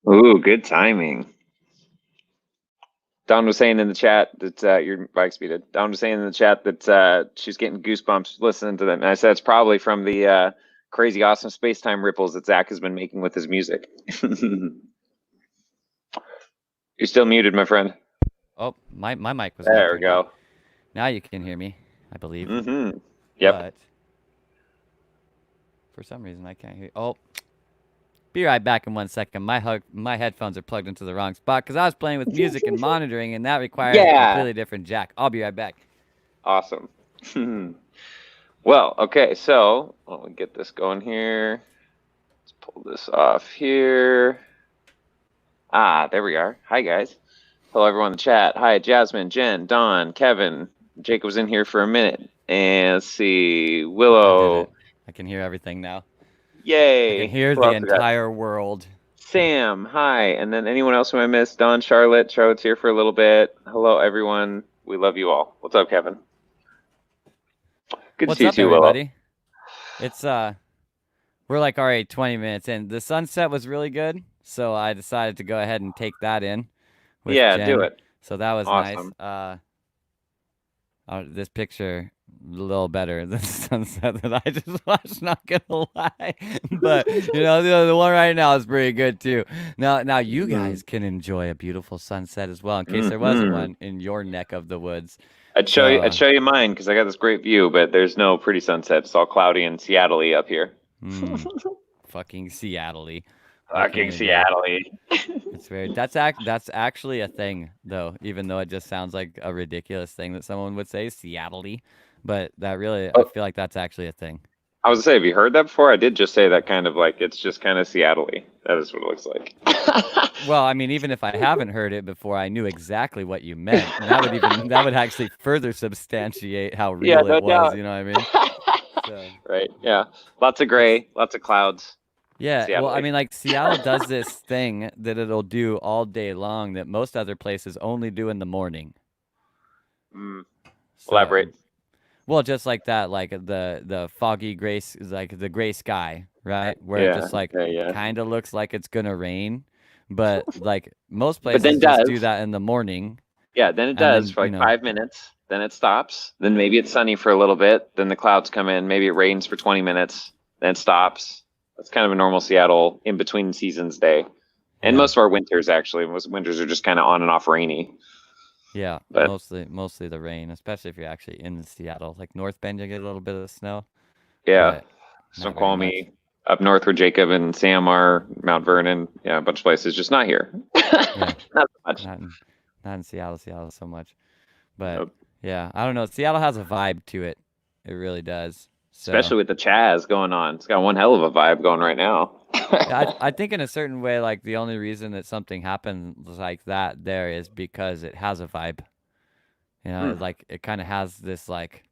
Ooh, good timing. Don was saying in the chat that your bike speeded. Don was saying in the chat that she's getting goosebumps listening to them. And I said it's probably from the crazy awesome space-time ripples that Zach has been making with his music. You're still muted, my friend. Oh, my mic was not There we turned on. go. Now you can hear me, I believe. Mm-hmm. Yep. But for some reason I can't hear. Oh, be right back in 1 second. My headphones are plugged into the wrong spot because I was playing with music and monitoring, and that requires a Yeah. completely different jack. I'll be right back. Awesome. Well, okay, so let me get this going here. Let's pull this off here. Ah, there we are. Hi, guys. Hello, everyone in the chat. Hi, Jasmine, Jen, Don, Kevin. Jake was in here for a minute. And let's see, I did it. Willow. I can hear everything now. I can Yay. hear Who the else we got? entire world. Sam, hi. And then anyone else who I missed? Don, Charlotte. Charlotte's here for a little bit. Hello, everyone. We love you all. What's up, Kevin? Good to What's see you up, too, Willow. everybody? It's we're like already 20 minutes in. The sunset was really good, so I decided to go ahead and take that in with Yeah, do Jen. it. So that was nice. Awesome. This picture a little better than the sunset that I just watched. Not gonna lie, but the one right now is pretty good too. Now you guys can enjoy a beautiful sunset as well, in case there wasn't Mm-hmm. one in your neck of the woods. I'd show you. I'd So, show you mine because I got this great view, but there's no pretty sunset. It's all cloudy and Seattle-y up here. fucking Seattle-y. What can Fucking you do? Seattle-y. It's weird. That's actually a thing though, even though it just sounds like a ridiculous thing that someone would say, Seattle-y. But that really, I Oh, feel like that's actually a thing. I was gonna say, have you heard that before? I did just say that kind of like it's just kind of Seattle-y. That is what it looks like. Well, I mean, even if I haven't heard it before, I knew exactly what you meant. And that would actually further substantiate how Yeah, real it no was, doubt. you know what I mean? So Right. Yeah. Lots of it's gray, lots of clouds. yeah, well, I Seattle-y. mean, like Seattle does this thing that it'll do all day long that most other places only do in the morning. Mm, So elaborate. well, just like that, like the foggy gray, like the gray sky, right? Where it Yeah. just like Yeah. Yeah. kind of looks like it's gonna rain, but like most But then places it just do does. that in the morning, Yeah. Then it and does then for like 5 minutes. Then it stops. Then maybe it's sunny for a little bit. Then the clouds come in. Maybe it rains for 20 minutes. Then it stops. That's kind of a normal Seattle in between seasons day. And yeah, most of our winters actually, most winters are just kind of on and off rainy. yeah, But mostly the rain, especially if you're actually in Seattle. Like North Bend, you get a little bit of snow, yeah, but not very much. Snoqualmie, up north where Jacob and Sam are, Mount Vernon, yeah, a bunch of places, just not here. Yeah, Not so much. not in not in Seattle so much, but Nope. yeah, I don't know. Seattle has a vibe to it. It really does. So Especially with the Chaz going on. It's got one hell of a vibe going right now. yeah, I think in a certain way, like the only reason that something happens like that there is because it has a vibe. Hmm. Like it kind of has this like.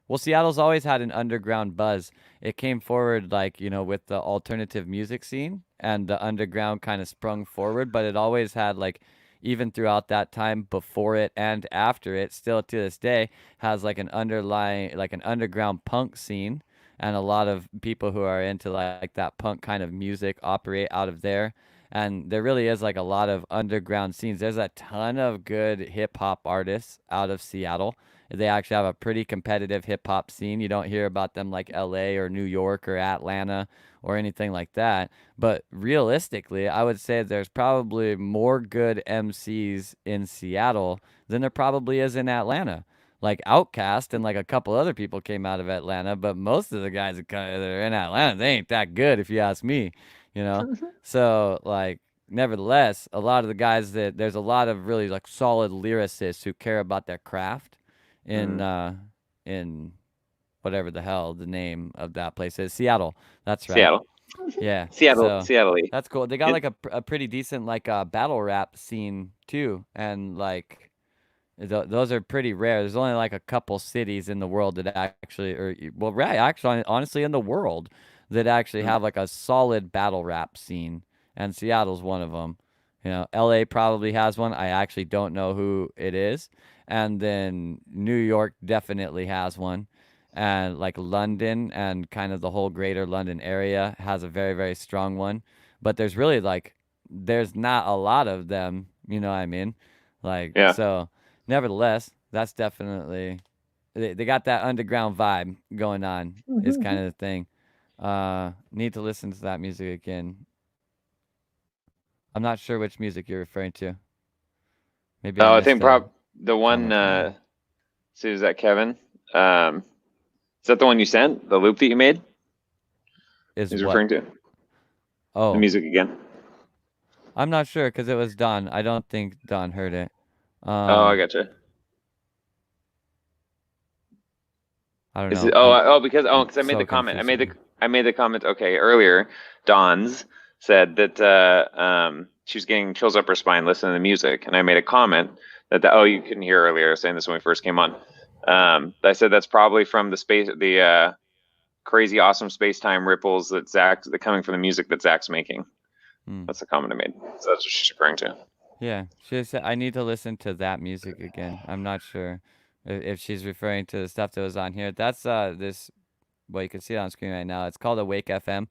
Well, Seattle's always had an underground buzz. It came forward like with the alternative music scene, and the underground kind of sprung forward, but it always had like. Even throughout that time, before it and after it, still to this day, has like an underlying, like an underground punk scene, and a lot of people who are into like that punk kind of music operate out of there. And there really is like a lot of underground scenes. There's a ton of good hip hop artists out of Seattle. They actually have a pretty competitive hip hop scene. You don't hear about them like LA or New York or Atlanta or anything like that. But realistically, I would say there's probably more good MCs in Seattle than there probably is in Atlanta. Like Outkast and like a couple other people came out of Atlanta, but most of the guys that are in Atlanta, they ain't that good if you ask me, you know? So, like, nevertheless, a lot of the guys that there's a lot of really like solid lyricists who care about their craft in Hmm. in whatever the hell the name of that place is. Seattle. That's right. Seattle. Yeah. Seattle. So Seattle. that's cool. They got It, like a pretty decent like battle rap scene too, and like those are pretty rare. There's only like a couple cities in the world that actually, or well, right, actually, honestly, in the world that actually hmm. have like a solid battle rap scene, and Seattle's one of them. LA probably has one. I actually don't know who it is, and then New York definitely has one, and like London and kind of the whole greater London area has a very very strong one. But there's really like there's not a lot of them. You know what I mean? Like, Yeah. so, nevertheless, that's definitely they got that underground vibe going on. Is kind of the thing. Need to listen to that music again. I'm not sure which music you're referring to. Maybe I Oh, I missed think a the one. comment from you. See, is that Kevin? Is that the one you sent? The loop that you made? Is He's what? referring to the Oh, music again. I'm not sure because it was Don. I don't think Don heard it. Oh, I gotcha. I don't Is it? know. Oh, I'm because I made so the comment. confused right now. I made the comment. Okay, earlier, Don's said that she was getting chills up her spine listening to the music, and I made a comment that you couldn't hear earlier, saying this when we first came on. I said that's probably from the crazy awesome space time ripples that coming from the music that Zach's making. Hmm. That's the comment I made. So that's what she's referring to. Yeah, she said I need to listen to that music again. I'm not sure if she's referring to the stuff that was on here. That's this. Well, you can see it on screen right now. It's called Awake FM.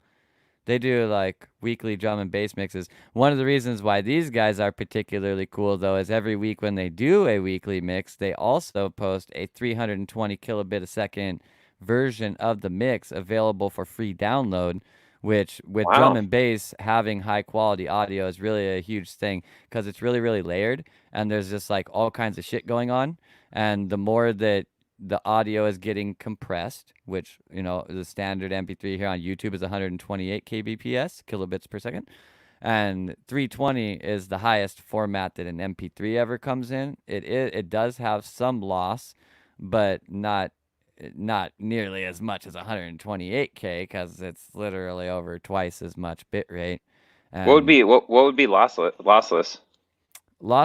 They do like weekly drum and bass mixes. One of the reasons why these guys are particularly cool, though, is every week when they do a weekly mix, they also post a 320 kilobit a second version of the mix available for free download. Which, with drum Wow. and bass, having high quality audio is really a huge thing because it's really, really layered and there's just like all kinds of shit going on. And the more that the audio is getting compressed, which, you know, the standard MP3 here on YouTube is 128 kbps, kilobits per second. And 320 is the highest format that an MP3 ever comes in. It does have some loss, but not nearly as much as 128K because it's literally over twice as much bit rate. And What would be lossless?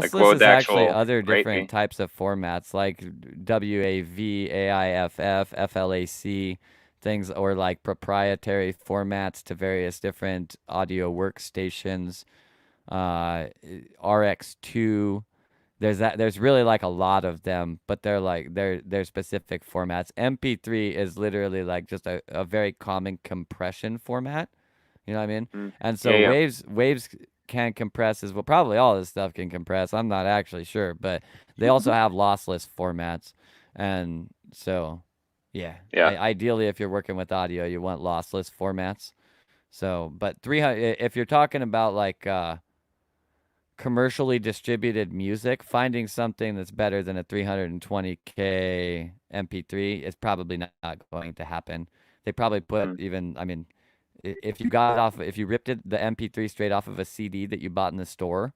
Like what lossless would is the actually actual other rate different be? types of formats like WAV, AIFF, FLAC, things, or like proprietary formats to various different audio workstations, uh, RX2. There's really like a lot of them, but they're specific formats. MP3 is literally like just a very common compression format. You know what I mean? Mm. And Yeah, so yeah. waves can compress as well. Probably all this stuff can compress. I'm not actually sure, but they also have lossless formats. And so, yeah, Yeah. ideally, if you're working with audio, you want lossless formats. So, but 300, if you're talking about like commercially distributed music, finding something that's better than a 320K MP3 is probably not going to happen. They probably put Mm. even, I mean, if you got it off, if you ripped the MP3 straight off of a CD that you bought in the store,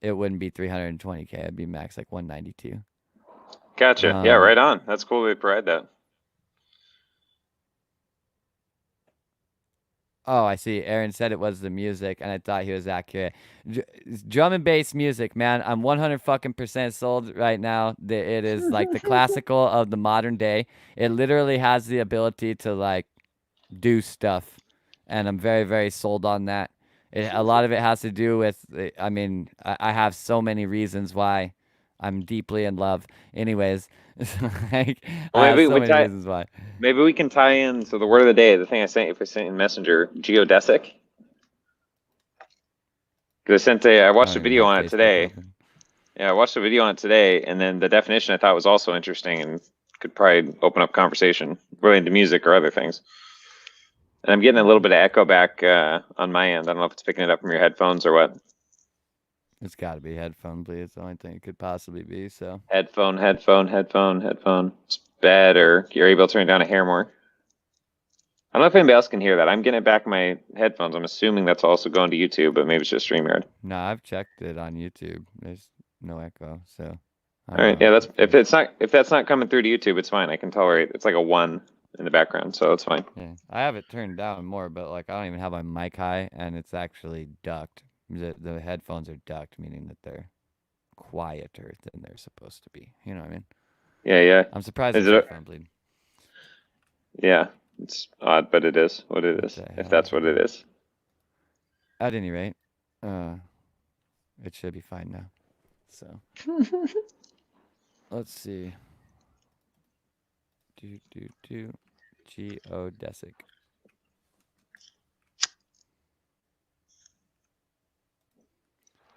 it wouldn't be 320K. It'd be max like 192. Gotcha. Yeah, Um, right on. That's cool they provide that. oh, I see. Aaron said it was the music, and I thought he was accurate. Drum and bass music, man. I'm 100 fucking percent sold right now. That it is like the classical of the modern day. It literally has the ability to like do stuff, and I'm very, very sold on that. A lot of it has to do with, I mean, I have so many reasons why I'm deeply in love. Anyways, like, Well, I have so many reasons why. maybe we can tie in. So the word of the day, the thing I sent you, if I sent in Messenger, geodesic. Because I I watched don't a even video have on it Facebook today. open. Yeah, I watched a video on it today, and then the definition I thought was also interesting and could probably open up conversation relating to music or other things. And I'm getting a little bit of echo back on my end. I don't know if it's picking it up from your headphones or what. It's got to be headphone bleed. It's the only thing it could possibly be. So Headphone. It's better. You're able to turn it down a hair more. I don't know if anybody else can hear that. I'm getting it back in my headphones. I'm assuming that's also going to YouTube, but maybe it's just StreamYard. no, I've checked it on YouTube. There's no echo. So I All don't right, know yeah, if that's it's just if that's not coming through to YouTube, it's fine. I can tolerate. It's like a 1 in the background, so it's fine. yeah. I have it turned down more, but like I don't even have my mic high, and it's actually ducked. The headphones are ducked, meaning that they're quieter than they're supposed to be. You know what I mean? Yeah, yeah. I'm surprised Is it's it? headphone bleed. Yeah, it's odd, but it is what it What is. the If hell, that's what it man? is. At any rate, uh, it should be fine now. So let's see. Do Geodesic.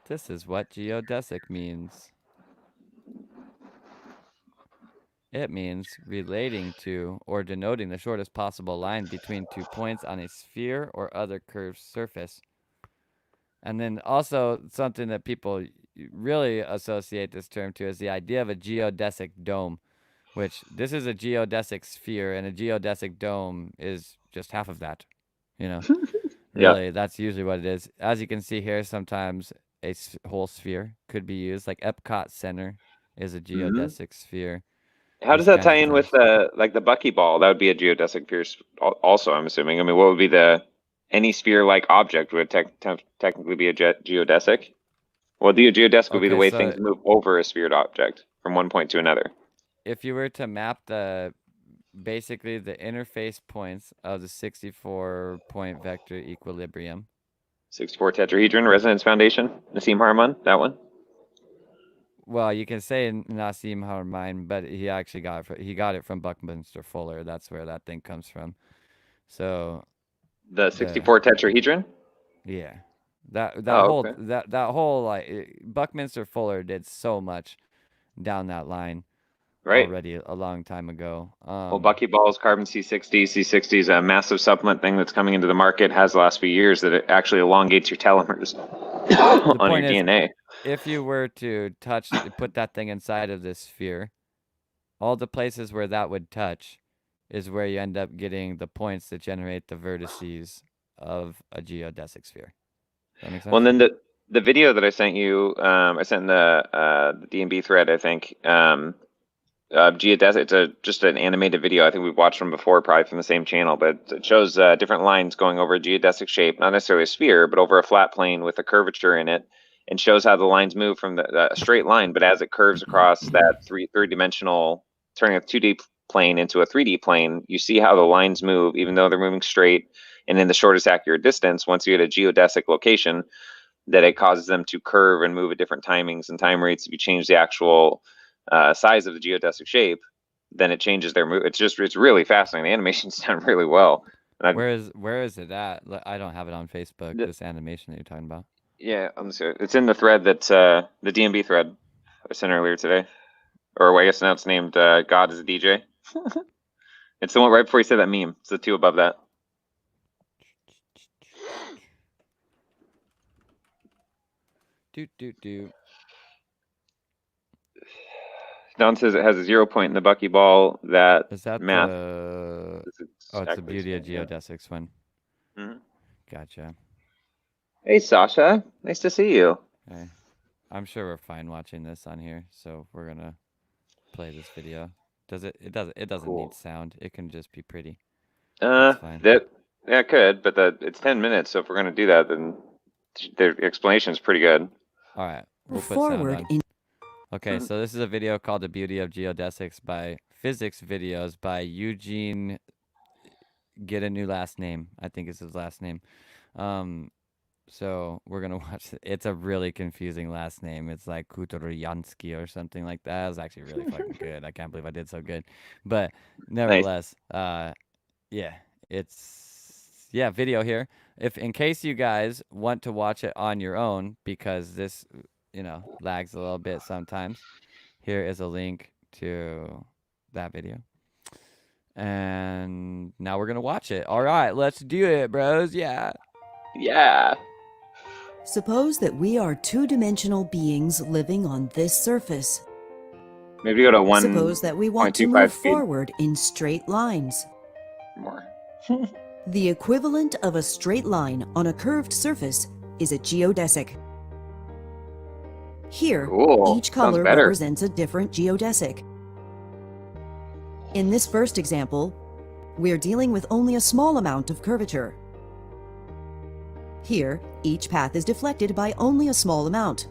This is what geodesic means. It means relating to or denoting the shortest possible line between 2 points on a sphere or other curved surface. And then also something that people really associate this term to is the idea of a geodesic dome, which this is a geodesic sphere, and a geodesic dome is just half of that. You know, Yeah. really, that's usually what it is. As you can see here, sometimes a whole sphere could be used. Like Epcot Center is a Hmm. geodesic sphere. How does These that kinds tie of in with things. like the buckyball? That would be a geodesic sphere also, I'm assuming. I mean, what would be any sphere-like object would technically be a geodesic? Well, the geodesic would be the Okay, way so things move over a sphered object from one point to another. if you were to map basically the interface points of the 64-point vector equilibrium. 64 tetrahedron resonance foundation, Nassim Haramein, that one. Well, you can say Nassim Haramein, but he actually got it from Buckminster Fuller. That's where that thing comes from. So The 64 tetrahedron. yeah, that Oh, whole okay. that whole like Buckminster Fuller did so much down that line Right. already a long time ago. Well, buckyballs, carbon C60. C60 is a massive supplement thing that's coming into the market. Has the last few years that it actually elongates your telomeres The on your point is, DNA. if you were to put that thing inside of this sphere, all the places where that would touch is where you end up getting the points that generate the vertices of a geodesic sphere. Does that make Well, sense? and then the video that I sent you, I sent in the DMB thread, I think. Geodesic. It's just an animated video. I think we've watched them before, probably from the same channel. But it shows different lines going over a geodesic shape, not necessarily a sphere, but over a flat plane with a curvature in it, and shows how the lines move from the straight line. But as it curves across that three-dimensional, turning a 2D plane into a 3D plane, you see how the lines move, even though they're moving straight and in the shortest accurate distance. Once you get a geodesic location, that it causes them to curve and move at different timings and time rates. If you change the actual size of the geodesic shape, then it changes their move. It's really fascinating. The animation's done really well. And Where is it at? I don't have it on Facebook. This animation that you're talking about. yeah, it's in the thread that the DMB thread I sent earlier today, or I guess now it's named God is a DJ. It's the one right before you said that meme. It's the two above that. Do. Don says it has a 0 point in the buckyball. That Is that math. the? Oh, it's the beauty of geodesics one. Mm-hmm. Gotcha. Hey, Sasha. Nice to see you. Okay. I'm sure we're fine watching this on here, so we're gonna play this video. It doesn't Cool. need sound. It can just be pretty. That's fine. It could, but it's 10 minutes. So if we're gonna do that, then the explanation is pretty good. All right, we'll put sound on. Okay, so this is a video called "The Beauty of Geodesics" by Physics Videos by Eugene. Get a new last name. I think is his last name. So we're gonna watch it. It's a really confusing last name. It's like Kutoryansky or something like that. It was actually really fucking good. I can't believe I did so good. But nevertheless, yeah, video here. If in case you guys want to watch it on your own, because this, lags a little bit sometimes, here is a link to that video. And now we're gonna watch it. All right, let's do it, bros. Yeah. Yeah. Suppose that we are two-dimensional beings living on this surface. Maybe go to 1. Suppose that we want to move forward in straight lines. More. The equivalent of a straight line on a curved surface is a geodesic. Here, cool. Each color represents a different geodesic. In this first example, we're dealing with only a small amount of curvature. Here, each path is deflected by only a small amount.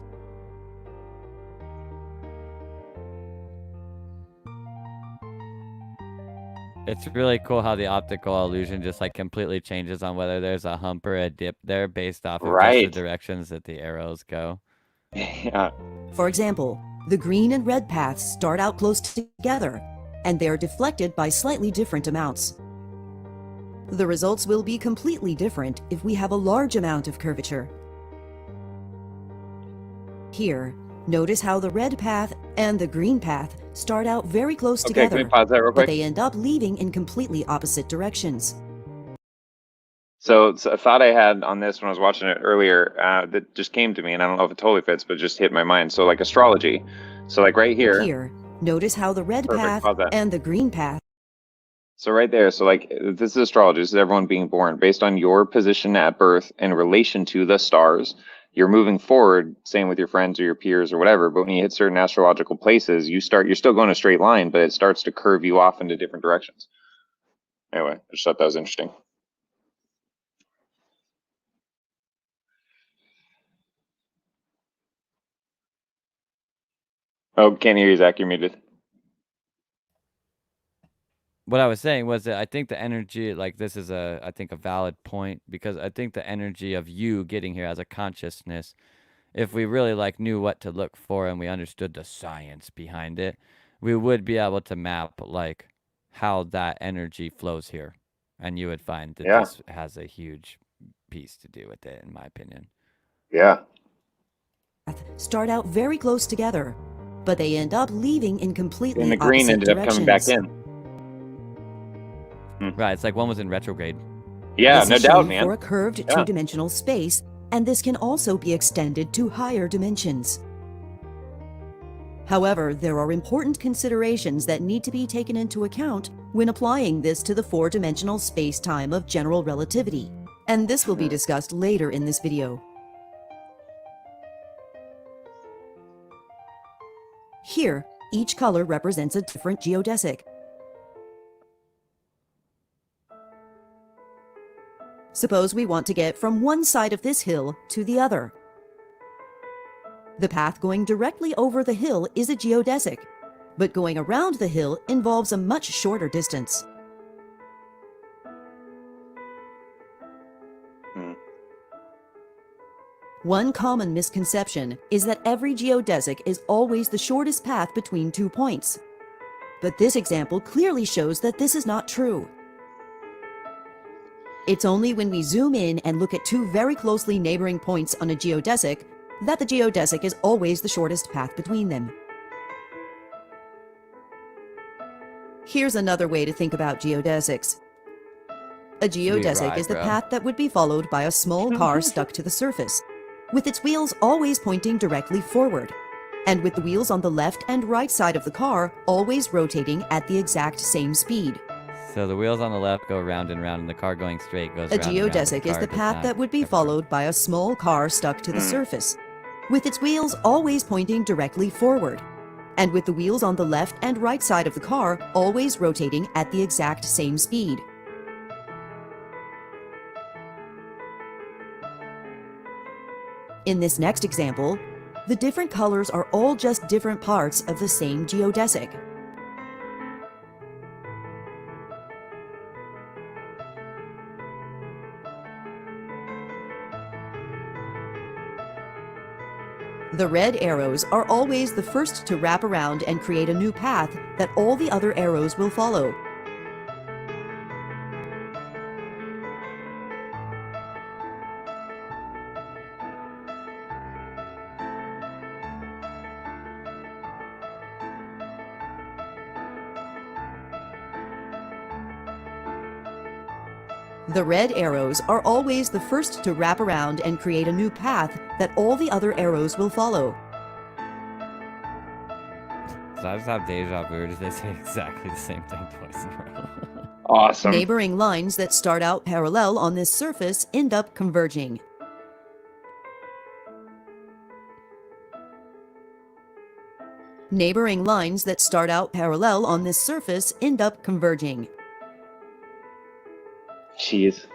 It's really cool how the optical illusion just like completely changes on whether there's a hump or a dip there based off of just the directions that the arrows go. Yeah. For example, the green and red paths start out close together, and they are deflected by slightly different amounts. The results will be completely different if we have a large amount of curvature. Here, notice how the red path and the green path start out very close Okay, can together, we pause that real but quick? they end up leaving in completely opposite directions. So it's a thought I had on this when I was watching it earlier that just came to me, and I don't know if it totally fits, but it just hit my mind. So like astrology. So like right here. Here, notice how the red Perfect, path pause that. and the green path. So right there, so like this is astrology. This is everyone being born based on your position at birth in relation to the stars. You're moving forward, same with your friends or your peers or whatever. But when you hit certain astrological places, you're still going a straight line, but it starts to curve you off into different directions. Anyway, I just thought that was interesting. Oh, can't hear you, Zach. You're muted. What I was saying was that I think the energy, like this is I think a valid point, because I think the energy of you getting here as a consciousness, if we really like knew what to look for and we understood the science behind it, we would be able to map like how that energy flows here. And you would find that Yeah. this has a huge piece to do with it, in my opinion. Yeah. Start out very close together, but they end up leaving in completely And the green opposite ended up coming back directions. in. Right, it's like one was in retrograde. Yeah, This no is doubt, shown man. for a curved Yeah. two-dimensional space, and this can also be extended to higher dimensions. However, there are important considerations that need to be taken into account when applying this to the four-dimensional space-time of general relativity, and this will be discussed later in this video. Here, each color represents a different geodesic. Suppose we want to get from one side of this hill to the other. The path going directly over the hill is a geodesic, but going around the hill involves a much shorter distance. One common misconception is that every geodesic is always the shortest path between 2 points. But this example clearly shows that this is not true. It's only when we zoom in and look at two very closely neighboring points on a geodesic that the geodesic is always the shortest path between them. Here's another way to think about geodesics. A geodesic is the path that would be followed by a small car stuck to the surface, with its wheels always pointing directly forward, and with the wheels on the left and right side of the car always rotating at the exact same speed. So the wheels on the left go round and round, and the car going straight goes A round and round, geodesic is the path that would be followed by a small car stuck to the surface, with its wheels always pointing directly forward, and with the wheels on the left and right side of the car always rotating at the exact same speed. In this next example, the different colors are all just different parts of the same geodesic. The red arrows are always the first to wrap around and create a new path that all the other arrows will follow. The red arrows are always the first to wrap around and create a new path that all the other arrows will follow. So I just have deja vu. Does they say exactly the same thing twice in a row? Awesome. Neighboring lines that start out parallel on this surface end up converging. Neighboring lines that start out parallel on this surface end up converging. Jeez.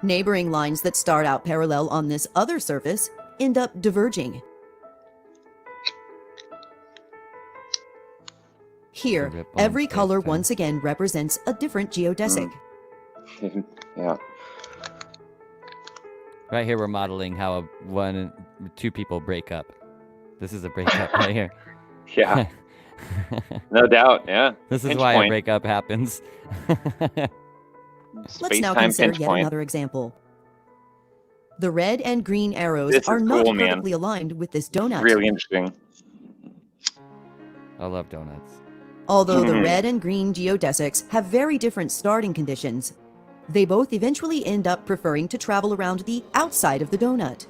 Neighboring lines that start out parallel on this other surface end up diverging. Here, every color once again represents a different geodesic. Yeah. Right here, we're modeling how two people break up. This is a breakup right here. Yeah. No doubt. Yeah. This is Pinch why point. a breakup happens. Let's now Space-time consider pinch yet point. another example. The red and green arrows This is are not cool, man. perfectly aligned with this donut. Really interesting. I love donuts. Although the red and green geodesics have very different starting conditions, they both eventually end up preferring to travel around the outside of the donut.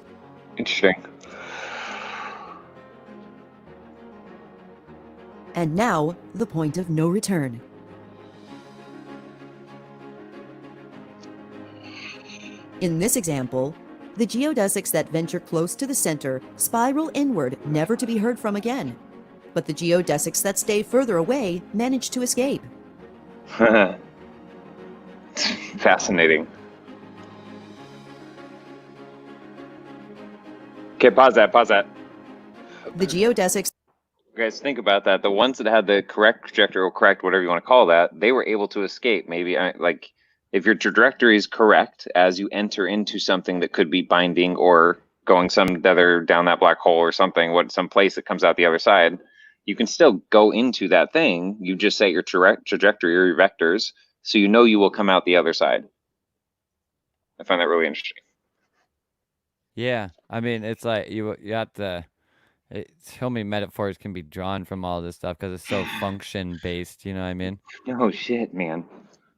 Interesting. And now, the point of no return. In this example, the geodesics that venture close to the center spiral inward, never to be heard from again. But the geodesics that stay further away manage to escape. Fascinating. Okay, pause that. The geodesics Guys, think about that. The ones that had the correct trajectory, or correct, whatever you want to call that, they were able to escape. Maybe, like, if your trajectory is correct as you enter into something that could be binding or going some other down that black hole or something, some place that comes out the other side, you can still go into that thing. You just set your trajectory or your vectors, so you know you will come out the other side. I find that really interesting. Yeah, I mean, it's like you have to. So many metaphors can be drawn from all this stuff because it's so function based. You know what I mean? Oh shit, man.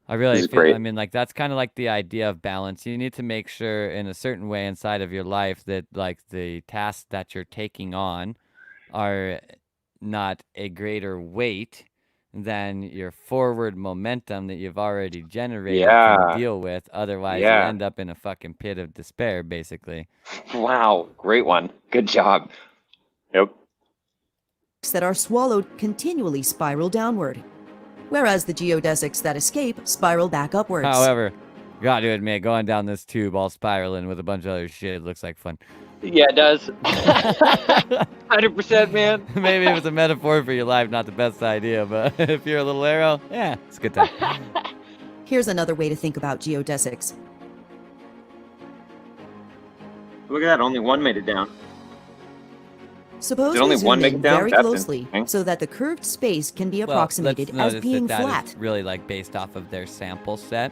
I really This is feel. great. I mean, like that's kind of like the idea of balance. You need to make sure in a certain way inside of your life that like the tasks that you're taking on are not a greater weight than your forward momentum that you've already generated can deal with. Otherwise, you end up in a fucking pit of despair, basically. Wow, great one. Good job. Yep. that are swallowed continually spiral downward, whereas the geodesics that escape spiral back upwards. However, gotta admit, going down this tube all spiraling with a bunch of other shit looks like fun. Yeah, it does. 100%, man. Maybe if it's a metaphor for your life, not the best idea, but if you're a little arrow, yeah, it's a good time. Here's another way to think about geodesics. Look at that, only one made it down. Suppose Did only we one zoom make in it down? very That's closely interesting. so that the curved space can be Well, approximated let's as notice being that flat. is really like based off of their sample set.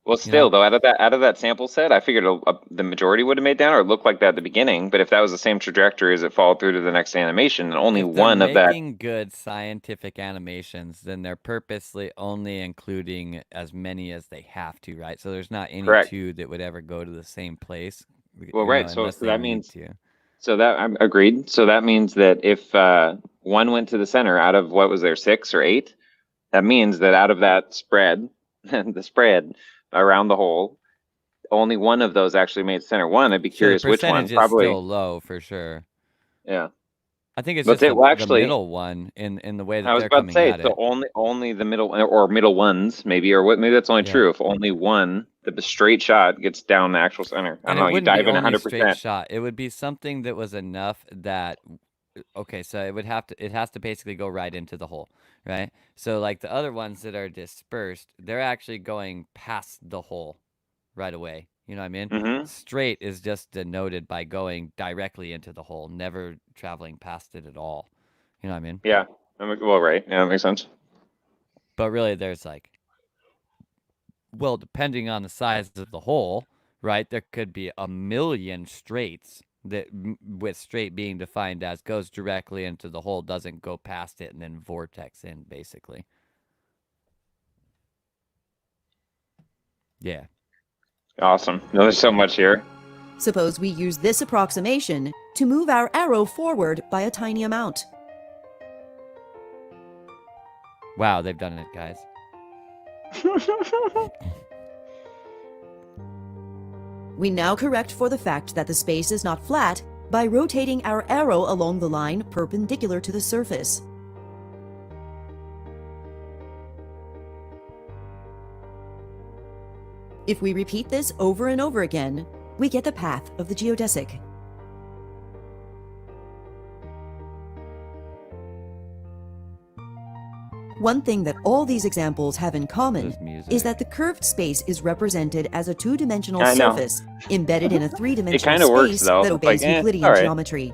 Well, still, though, out of that sample set, I figured the majority would have made down, or it looked like that at the beginning. But if that was the same trajectory as it followed through to the next animation, and only If they're one of that. making good scientific animations, then they're purposely only including as many as they have to, right? So there's not any Correct. two that would ever go to the same place. Well, you right. know, So unless they that need means. to. So that I'm agreed. So that means that if one went to the center out of what was there, 6 or 8, that means that out of that spread, the spread around the hole, only one of those actually made center. One, I'd be curious the which one. percentage is Probably. still low for sure. Yeah. I think it's But just well, the actually, middle one in the way that I was they're about to coming say, at so it. only the middle or middle ones maybe, or what? Maybe that's only Yeah. true if only one, the straight shot gets down the actual center. I And don't know. it You wouldn't dive be in only straight 100%. shot. It would be something that was enough that okay, so it has to basically go right into the hole, right? So like the other ones that are dispersed, they're actually going past the hole right away. You know what I mean? Mm-hmm. Straight is just denoted by going directly into the hole, never traveling past it at all. You know what I mean? Yeah. Well, right. Yeah, that makes sense. But really there's like, well, depending on the size of the hole, right, there could be a million straights that with straight being defined as goes directly into the hole, doesn't go past it and then vortex in, basically. Yeah. Awesome. There's so much here. Suppose we use this approximation to move our arrow forward by a tiny amount. Wow, they've done it, guys. We now correct for the fact that the space is not flat by rotating our arrow along the line perpendicular to the surface. If we repeat this over and over again, we get the path of the geodesic. One thing that all these examples have in common This music. is that the curved space is represented as a two-dimensional I know. surface embedded in a three-dimensional kinda works, space though. that It's obeys like, Euclidean alright. geometry.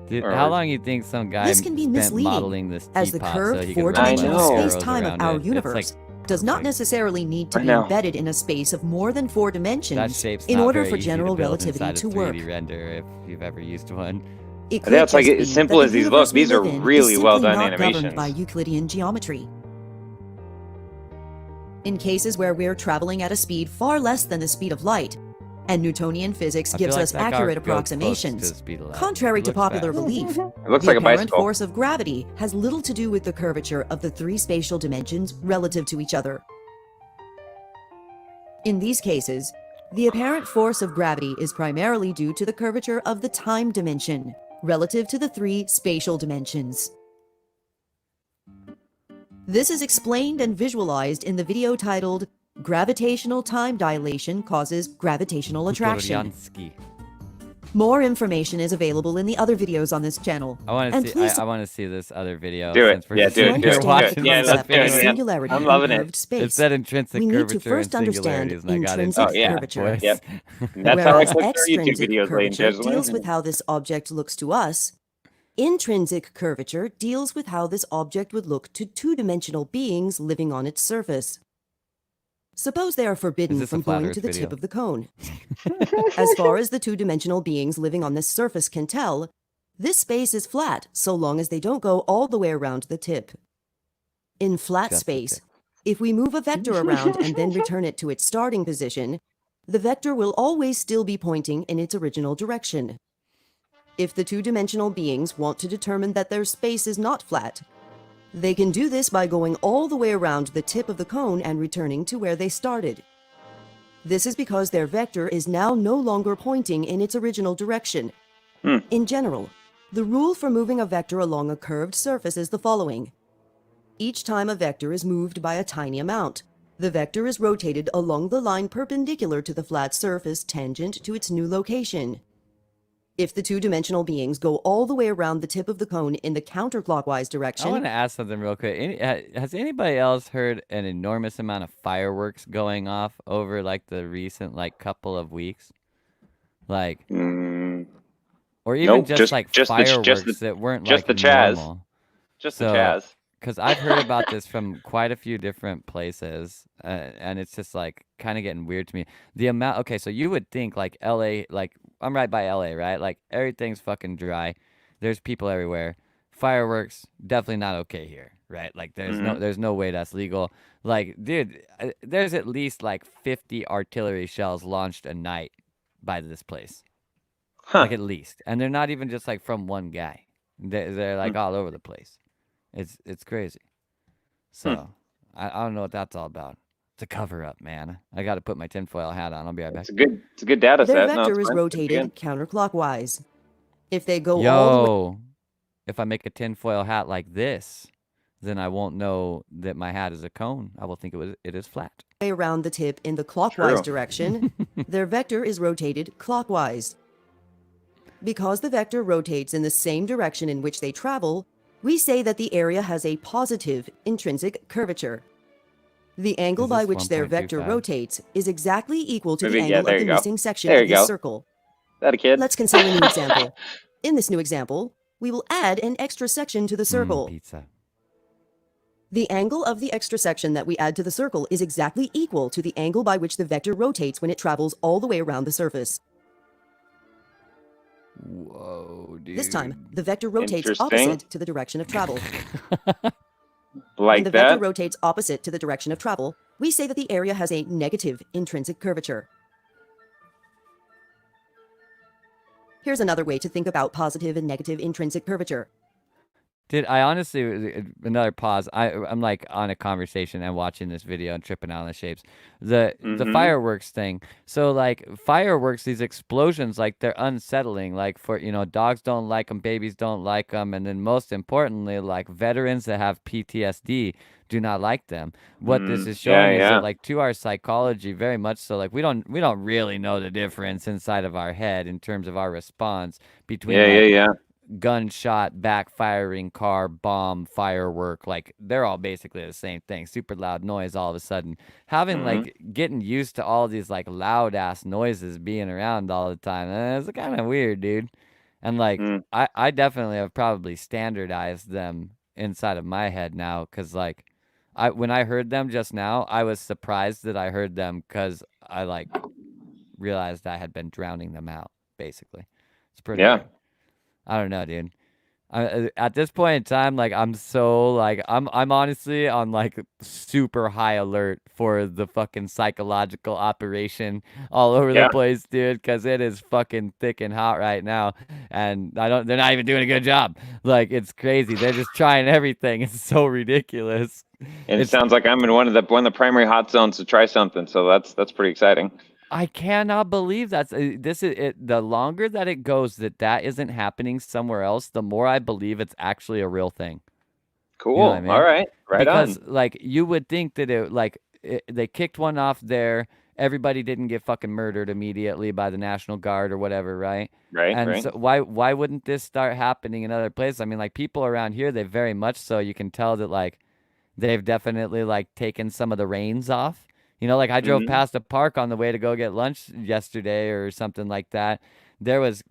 Dude, Or- how long you think some guy This can be spent misleading, modeling this as the teapot curved so he could run four-dimensional arrows space-time of around our it? universe It's like does not necessarily need to be embedded in a space of more than 4 dimensions in order for general relativity to work. Render if you've ever used one. It could just like be as simple that as the these universe look. we These are live in really is well simply done not animations. governed by Euclidean geometry. In cases where we're traveling at a speed far less than the speed of light, and Newtonian physics gives us accurate approximations, contrary to popular belief, It looks the like a apparent bicycle. force of gravity has little to do with the curvature of the 3 spatial dimensions relative to each other. In these cases, the apparent force of gravity is primarily due to the curvature of the time dimension relative to the 3 spatial dimensions. This is explained and visualized in the video titled Gravitational Time Dilation Causes Gravitational Attraction. More information is available in the other videos on this channel. I want to see this other video. Do it. Yeah, do it. You're watching Yeah, let's do it, man. singularity I'm loving in curved it. space. It said intrinsic We need curvature to first and understand singularities, and I got intrinsic into curvature. Yep. That's how I Whereas click through YouTube extrinsic videos, ladies and curvature gentlemen. deals with how this object looks to us. Intrinsic curvature deals with how this object would look to 2-dimensional beings living on its surface. Suppose they are forbidden from going to the tip of the cone. As far as the 2-dimensional beings living on this surface can tell, this space is flat so long as they don't go all the way around the tip. In flat space, if we move a vector around and then return it to its starting position, the vector will always still be pointing in its original direction. If the 2-dimensional beings want to determine that their space is not flat, they can do this by going all the way around the tip of the cone and returning to where they started. This is because their vector is now no longer pointing in its original direction. In general, the rule for moving a vector along a curved surface is the following. Each time a vector is moved by a tiny amount, the vector is rotated along the line perpendicular to the flat surface tangent to its new location. If the 2-dimensional beings go all the way around the tip of the cone in the counterclockwise direction... I want to ask something real quick. Has anybody else heard an enormous amount of fireworks going off over, like, the recent, like, couple of weeks? Like... Or even just fireworks that weren't, just like, the Chaz. normal. Just the Chaz. Because I've heard about this from quite a few different places, and it's just, like, kind of getting weird to me. The amount... Okay, so you would think, like, L.A., like... I'm right by LA, right? Like, everything's fucking dry. There's people everywhere. Fireworks, definitely not okay here, right? Like, there's no way that's legal. Like, dude, there's at least, like, 50 artillery shells launched a night by this place. Like, at least. And they're not even just, like, from one guy. They're like, all over the place. It's crazy. So, I don't know what that's all about. It's a cover-up, man. I got to put my tinfoil hat on. I'll be right back. It's a good data set. Their vector is rotated counterclockwise. If they go all the way... If I make a tinfoil hat like this, then I won't know that my hat is a cone. I will think it is flat. Around the tip in the clockwise direction, their vector is rotated clockwise. Because the vector rotates in the same direction in which they travel, we say that the area has a positive intrinsic curvature. The angle by which their vector rotates is exactly equal to the angle of the missing section of the circle. That a kid? Let's consider a new example. In this new example, we will add an extra section to the circle. Pizza. The angle of the extra section that we add to the circle is exactly equal to the angle by which the vector rotates when it travels all the way around the surface. Whoa, dude. This time, the vector rotates opposite to the direction of travel. Like when the vector rotates opposite to the direction of travel, we say that the area has a negative intrinsic curvature. Here's another way to think about positive and negative intrinsic curvature. Dude, I honestly, another pause. I'm like on a conversation and watching this video and tripping out on the shapes. The fireworks thing. So like fireworks, these explosions, like they're unsettling. Like for, dogs don't like them, babies don't like them. And then most importantly, like veterans that have PTSD do not like them. What this is showing is that like to our psychology, very much so, like we don't really know the difference inside of our head in terms of our response between gunshot, backfiring car, bomb, firework, like they're all basically the same thing. Super loud noise all of a sudden. Having like getting used to all these like loud ass noises being around all the time. It's kind of weird, dude. And like I definitely have probably standardized them inside of my head now, because like when I heard them just now, I was surprised that I heard them because I like realized I had been drowning them out. Basically, it's pretty Yeah. weird. I don't know, dude. At this point in time, like I'm so like I'm honestly on like super high alert for the fucking psychological operation all over the Yeah. place, dude, because it is fucking thick and hot right now, and they're not even doing a good job. Like it's crazy. They're just trying everything. It's so ridiculous. And it It's sounds like I'm in one of the primary hot zones to try something, so that's pretty exciting. I cannot believe that's this is it. The longer that it goes that isn't happening somewhere else, the more I believe it's actually a real thing. You know what I Cool. All mean? right. Right Because on. like you would think that they kicked one off there, everybody didn't get fucking murdered immediately by the National Guard or whatever, right? Right. And Right. so why wouldn't this start happening in other places? I mean, like people around here, they very much so you can tell that like they've definitely like taken some of the reins off. You know, like I drove Hmm. past a park on the way to go get lunch yesterday or something like that. There was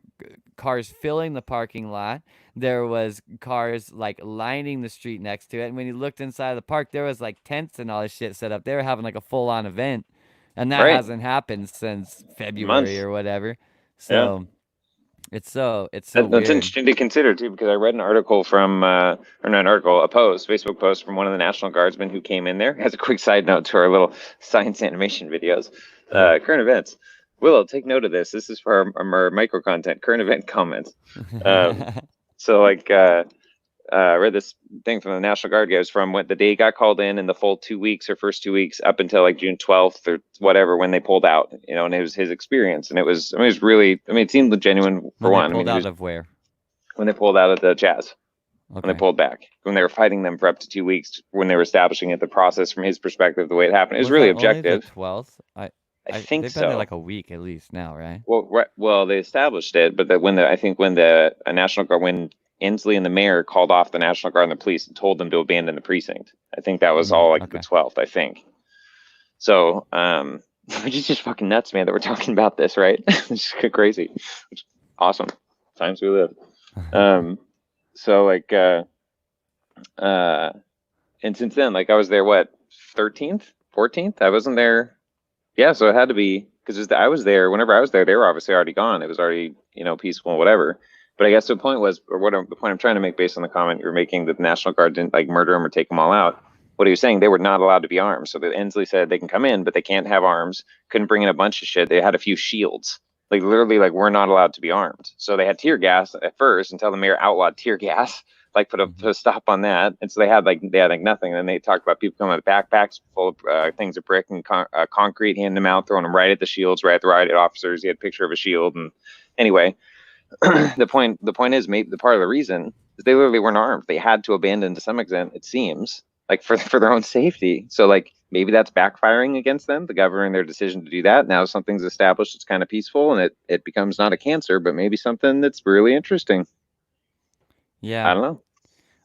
cars filling the parking lot. There was cars like lining the street next to it. And when you looked inside of the park, there was like tents and all this shit set up. They were having like a full on event. And that Right. hasn't happened since February Months. or whatever. Yeah. So it's so That's weird. interesting to consider too, because I read an article from, or not an article, a post, Facebook post from one of the National Guardsmen who came in there. As a quick side note to our little science animation videos, Yeah. current events. Willow, take note of this. This is for our micro content, current event comments. Um, so like, I read this thing from the National Guard guys from when the day he got called in and the full 2 weeks or first 2 weeks up until like June 12th or whatever when they pulled out, and it was his experience. And it was, I mean, it was really, I mean, it seemed genuine for When they one. I mean, pulled he out was of where? when they pulled out of the Jazz, when they Okay. pulled back, when they were fighting them for up to 2 weeks, when they were establishing it, the process from his perspective, the way it happened. It was Was really that only the objective. 12th? I think They've been there so. like a week at least now, right? Well, right, well, they established it, but that when the I think when the National Guard, when Inslee and the mayor called off the National Guard and the police and told them to abandon the precinct, I think that was all like the Okay. 12th, I think. So, which is just fucking nuts, man, that we're talking about this, right? It's just crazy. Which, awesome times we live. So like, and since then, like I was there, what, 13th, 14th? I wasn't there. Yeah, so it had to be because I was there. Whenever I was there, they were obviously already gone. It was already, peaceful and whatever. But I guess the point was, or the point I'm trying to make based on the comment you were making, that the National Guard didn't like murder them or take them all out. What he was saying, they were not allowed to be armed. So the Inslee said they can come in, but they can't have arms. Couldn't bring in a bunch of shit. They had a few shields. Like literally, like we're not allowed to be armed. So they had tear gas at first until the mayor outlawed tear gas. Like put a stop on that, and so they had like nothing. And then they talked about people coming with backpacks full of things of brick and concrete, handing them out, throwing them right at the shields, right at the riot officers. He had a picture of a shield, and anyway, the point is, maybe the part of the reason is they literally weren't armed. They had to abandon to some extent, it seems, like for their own safety. So like maybe that's backfiring against them, the governor and their decision to do that. Now something's established, it's kind of peaceful, and it becomes not a cancer, but maybe something that's really interesting. Yeah. I don't know.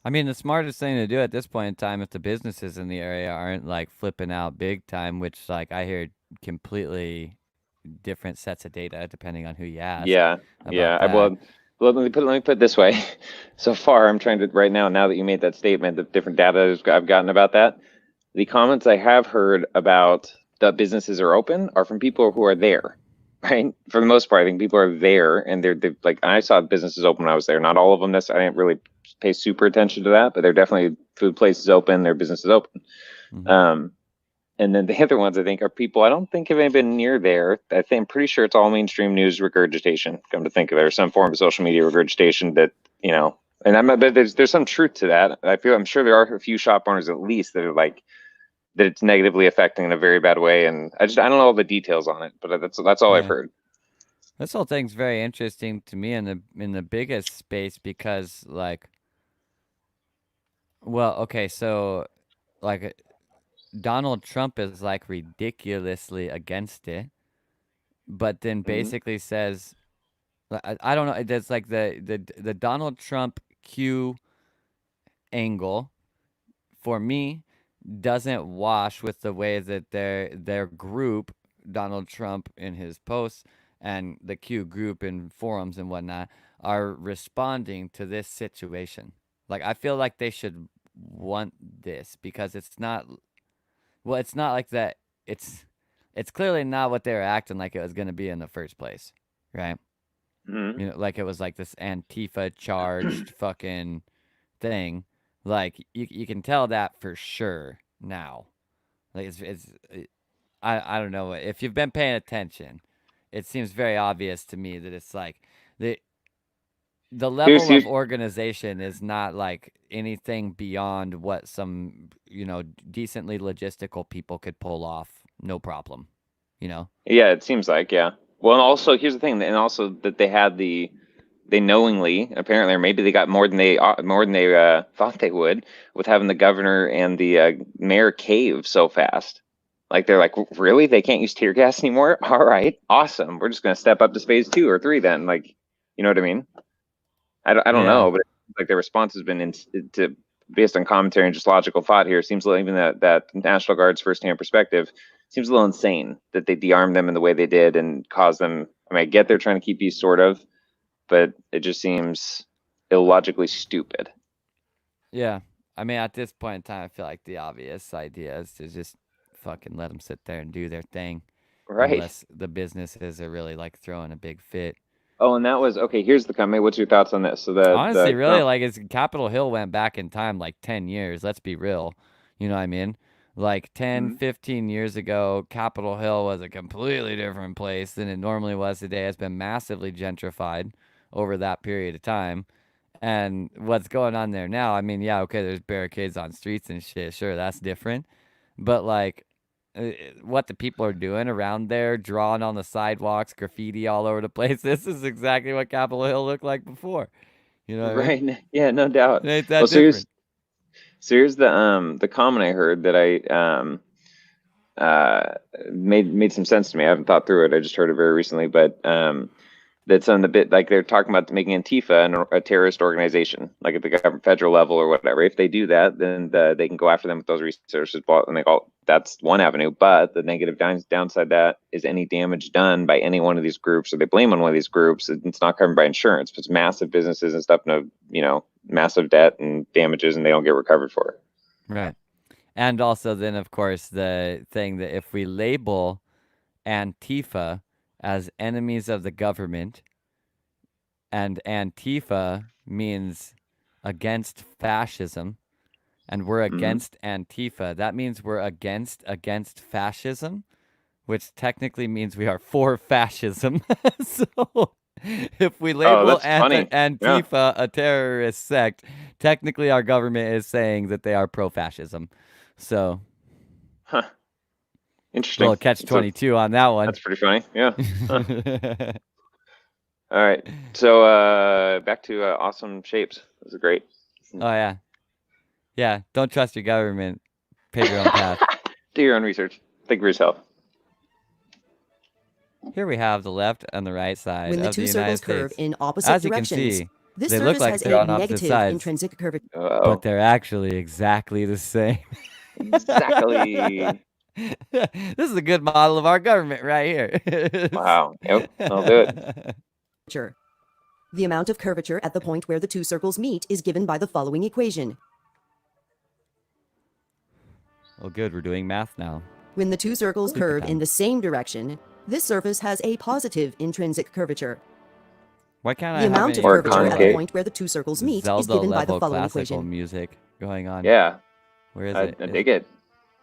I mean, the smartest thing to do at this point in time, if the businesses in the area aren't like flipping out big time, which like I hear completely different sets of data depending on who you ask Yeah, about yeah. that. Let me put it this way. So far, I'm trying to right now. That you made that statement, the different data I've gotten about that, the comments I have heard about the businesses are open are from people who are there, right? For the most part, I think people are there, and they're like I saw businesses open when I was there. Not all of them necessarily. I didn't really pay super attention to that, but they're definitely food places open, their businesses open. Mhm. And then the other ones I think are people I don't think have even been near there. I'm pretty sure it's all mainstream news regurgitation. Come to think of it, or some form of social media regurgitation that And but there's some truth to that. I'm sure there are a few shop owners at least that are like that it's negatively affecting in a very bad way. And I don't know all the details on it, but that's all I've Yeah. heard. This whole thing's very interesting to me in the biggest space because like well, okay, so like Donald Trump is like ridiculously against it, but then Mhm. basically says I don't know, there's like the Donald Trump Q angle for me doesn't wash with the way that their group, Donald Trump in his posts and the Q group in forums and whatnot, are responding to this situation. Like I feel like they should want this because it's not. Well, it's not like that. It's clearly not what they were acting like it was going to be in the first place, right? Mhm. You know, like it was like this Antifa charged fucking thing. Like you can tell that for sure now. Like I don't know if you've been paying attention. It seems very obvious to me that it's like the level of organization is not like anything beyond what some, decently logistical people could pull off, no problem, Yeah, it seems like, yeah. Well, and also here's the thing, and also that they knowingly, apparently, or maybe they got more than they thought they would, with having the governor and the mayor cave so fast. Like they're like, really? They can't use tear gas anymore? All right, awesome. We're just gonna step up to phase 2 or 3 then. Like, you know what I mean? I don't Yeah. know, but like their response has been based on commentary and just logical thought here. Seems like even that National Guard's firsthand perspective seems a little insane that they de-armed them in the way they did and caused them. I mean, I get they're trying to keep peace, sort of, but it just seems illogically stupid. Yeah. I mean, at this point in time, I feel like the obvious idea is to just fucking let them sit there and do their thing. Right. Unless the businesses are really like throwing a big fit. Oh, and that was okay. Here's the comment. What's your thoughts on this? So honestly, really, like, it's Capitol Hill went back in time like 10 years. Let's be real. You know what I mean? Like 10, 15 years ago, Capitol Hill was a completely different place than it normally was today. It's been massively gentrified over that period of time. And what's going on there now, I mean, yeah, okay, there's barricades on streets and shit. Sure, that's different. But, like, what the people are doing around there, drawing on the sidewalks, graffiti all over the place, this is exactly what Capitol Hill looked like before. You know what I mean? Yeah, no doubt. It ain't that different. So here's the comment I heard that I made some sense to me. I haven't thought through it. I just heard it very recently, but that's on the bit like they're talking about making Antifa a terrorist organization, like at the federal level or whatever. If they do that, then they can go after them with those resources. And they call that's one avenue. But the negative downside that is any damage done by any one of these groups, or they blame on one of these groups, it's not covered by insurance. But it's massive businesses and stuff, massive debt and damages, and they don't get recovered for it. Right. And also then, of course, the thing that if we label Antifa as enemies of the government, and Antifa means against fascism, and we're against Antifa, that means we're against fascism, which technically means we are for fascism. So if we label Antifa a terrorist sect, technically our government is saying that they are pro-fascism. So, interesting. Well, catch-22 on that one. That's pretty funny. Yeah. All right. So back to awesome shapes. Those are great. Oh yeah, yeah. Don't trust your government. Pave your own path. Do your own research. Think for yourself. Here we have the left and the right side when the of two the United circles curve States. in opposite As directions, you can see, this they surface look like has they're a on opposite negative sides, intrinsic curvature. but they're actually exactly the same. Exactly. This is a good model of our government right here. Wow. Yep. I'll do it. The amount of curvature at the point where the two circles meet is given by the following equation. Well, good. We're doing math now. When the two circles curve in the same direction, this surface has a positive intrinsic curvature. Why can't the amount of curvature at the point where the two circles meet is given by the following equation. Music going on. Yeah. Where is it? I dig it.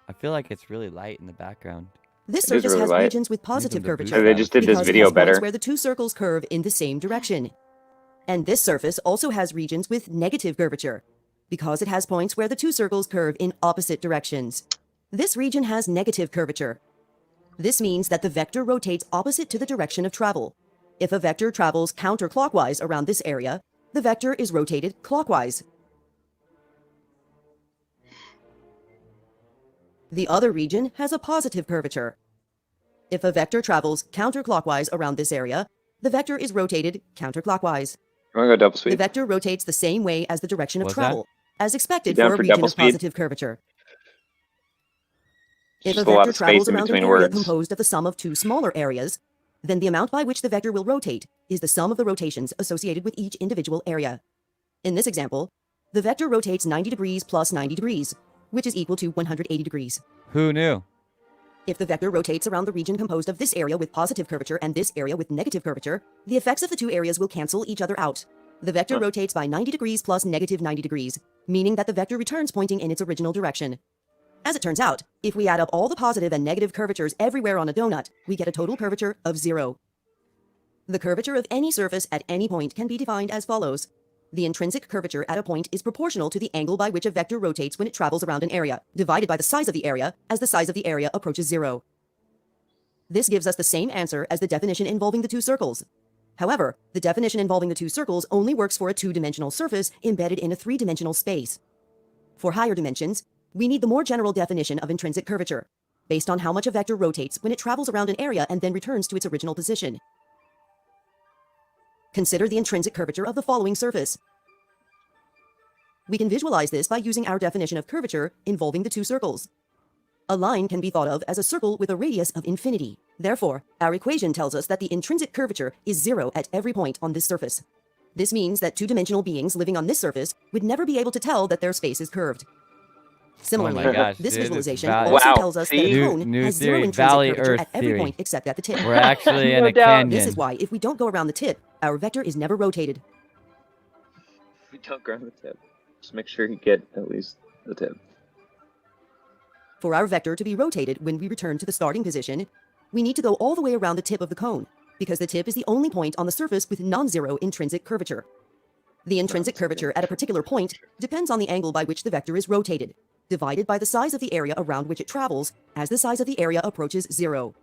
I feel like it's really light in the background. This surface has regions with positive curvature. They just did this video better. Where the two circles curve in the same direction. And this surface also has regions with negative curvature, because it has points where the two circles curve in opposite directions. This region has negative curvature. This means that the vector rotates opposite to the direction of travel. If a vector travels counterclockwise around this area, the vector is rotated clockwise. The other region has a positive curvature. If a vector travels counterclockwise around this area, the vector is rotated counterclockwise. You want to go double speed? The vector rotates the same way as the direction of travel, as expected for a region of positive curvature. If a vector travels around an area composed of the sum of two smaller areas, then the amount by which the vector will rotate is the sum of the rotations associated with each individual area. In this example, the vector rotates 90 degrees plus 90 degrees, which is equal to 180 degrees. Who knew? If the vector rotates around the region composed of this area with positive curvature and this area with negative curvature, the effects of the two areas will cancel each other out. The vector rotates by 90 degrees plus negative 90 degrees, meaning that the vector returns pointing in its original direction. As it turns out, if we add up all the positive and negative curvatures everywhere on a donut, we get a total curvature of 0. The curvature of any surface at any point can be defined as follows. The intrinsic curvature at a point is proportional to the angle by which a vector rotates when it travels around an area, divided by the size of the area as the size of the area approaches 0. This gives us the same answer as the definition involving the two circles. However, the definition involving the two circles only works for a two-dimensional surface embedded in a three-dimensional space. For higher dimensions, we need the more general definition of intrinsic curvature, based on how much a vector rotates when it travels around an area and then returns to its original position. Consider the intrinsic curvature of the following surface. We can visualize this by using our definition of curvature involving the two circles. A line can be thought of as a circle with a radius of infinity. Therefore, our equation tells us that the intrinsic curvature is 0 at every point on this surface. This means that two-dimensional beings living on this surface would never be able to tell that their space is curved. Similarly, Oh my gosh, this dude, visualization it's also Wow, tells us that a see? cone New has 0 theory, intrinsic Valley curvature Earth at every theory. point except at the tip. We're actually in No a doubt. canyon. This is why, if we don't go around the tip, our vector is never rotated. We don't ground the tip. Just make sure you get at least the tip. For our vector to be rotated when we return to the starting position, we need to go all the way around the tip of the cone, because the tip is the only point on the surface with non-zero intrinsic curvature. The intrinsic curvature at a particular point depends on the angle by which the vector is rotated, divided by the size of the area around which it travels as the size of the area approaches 0.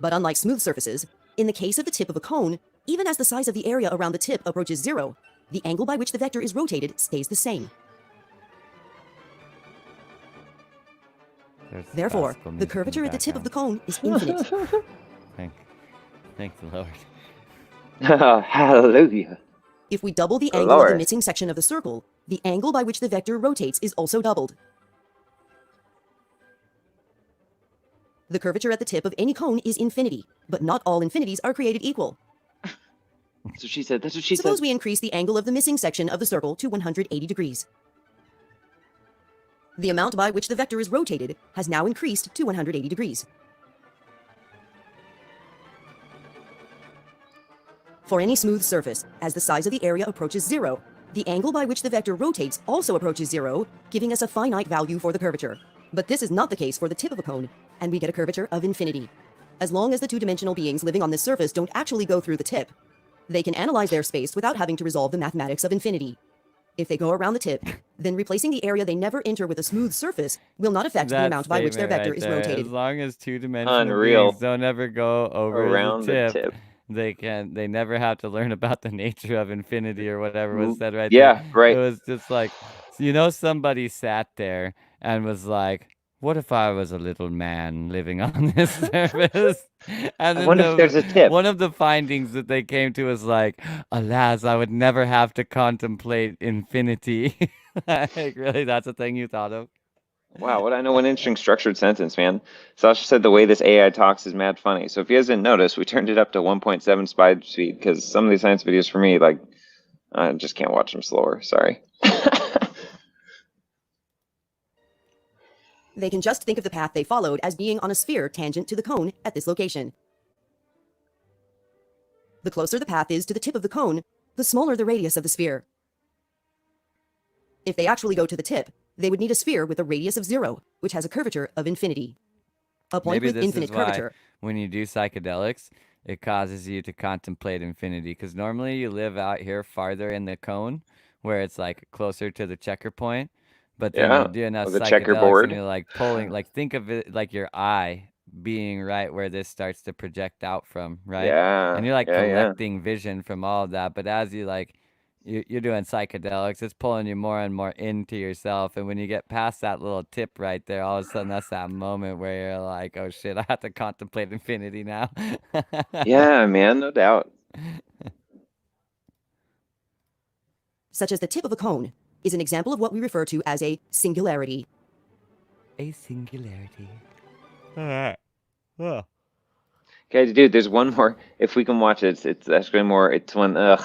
But unlike smooth surfaces, in the case of the tip of a cone, even as the size of the area around the tip approaches 0, the angle by which the vector is rotated stays the same. Therefore, the curvature at the tip of the cone is infinite. Thank the Lord. Hallelujah. If we double the Good angle of the Lord. missing section of the circle, the angle by which the vector rotates is also doubled. The curvature at the tip of any cone is infinity, but not all infinities are created equal. That's what she said. That's what she Suppose said. we increase the angle of the missing section of the circle to 180 degrees. The amount by which the vector is rotated has now increased to 180 degrees. For any smooth surface, as the size of the area approaches 0, the angle by which the vector rotates also approaches 0, giving us a finite value for the curvature. But this is not the case for the tip of a cone, and we get a curvature of infinity. As long as the two-dimensional beings living on this surface don't actually go through the tip, they can analyze their space without having to resolve the mathematics of infinity. If they go around the tip, then replacing the area they never enter with a smooth surface will not affect the That amount by which their statement vector right is there, rotated. As long as two-dimensional Unreal. beings don't ever go over Around the the tip, tip. they never have to learn about the nature of infinity or whatever was said right Yeah, there. right. It was just like, somebody sat there and was like, what if I was a little man living on this surface? And I then wonder if there's a tip. one of the findings that they came to was like, alas, I would never have to contemplate infinity. Like, really, that's a thing you thought of? Wow, what I know, one interesting structured sentence, man. Sasha said the way this AI talks is mad funny. So if you guys didn't notice, we turned it up to 1.7 speed because some of these science videos for me, like, I just can't watch them slower. Sorry. They can just think of the path they followed as being on a sphere tangent to the cone at this location. The closer the path is to the tip of the cone, the smaller the radius of the sphere. If they actually go to the tip, they would need a sphere with a radius of 0, which has a curvature of infinity. A point Maybe with this infinite is why curvature. when you do psychedelics, it causes you to contemplate infinity. Because normally you live out here farther in the cone, where it's like closer to the checker point. But then Yeah, you do enough or the psychedelics checkerboard. and you're like pulling, like think of it like your eye being right where this starts to project out from, right? Yeah. And you're like yeah, yeah. collecting vision from all of that. But as you like, you're doing psychedelics, it's pulling you more and more into yourself. And when you get past that little tip right there, all of a sudden that's that moment where you're like, oh shit, I have to contemplate infinity now. Yeah, man, no doubt. Such as the tip of a cone, is an example of what we refer to as a singularity. A singularity. Alright. Well. Okay, dude, there's one more. If we can watch it, it's actually more. It's one. Ugh.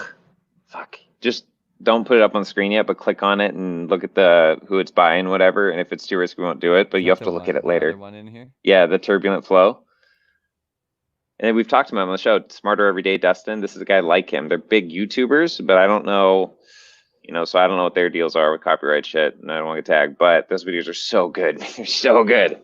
Fuck. Just don't put it up on the screen yet, but click on it and look at who it's by and whatever. And if it's too risky, we won't do it. But you have to look at it later. One in here? Yeah, the turbulent flow. And we've talked to him on the show. Smarter Everyday Destin. This is a guy like him. They're big YouTubers, but I don't know, so I don't know what their deals are with copyright shit, and I don't want to get tagged. But those videos are so good. They're so good.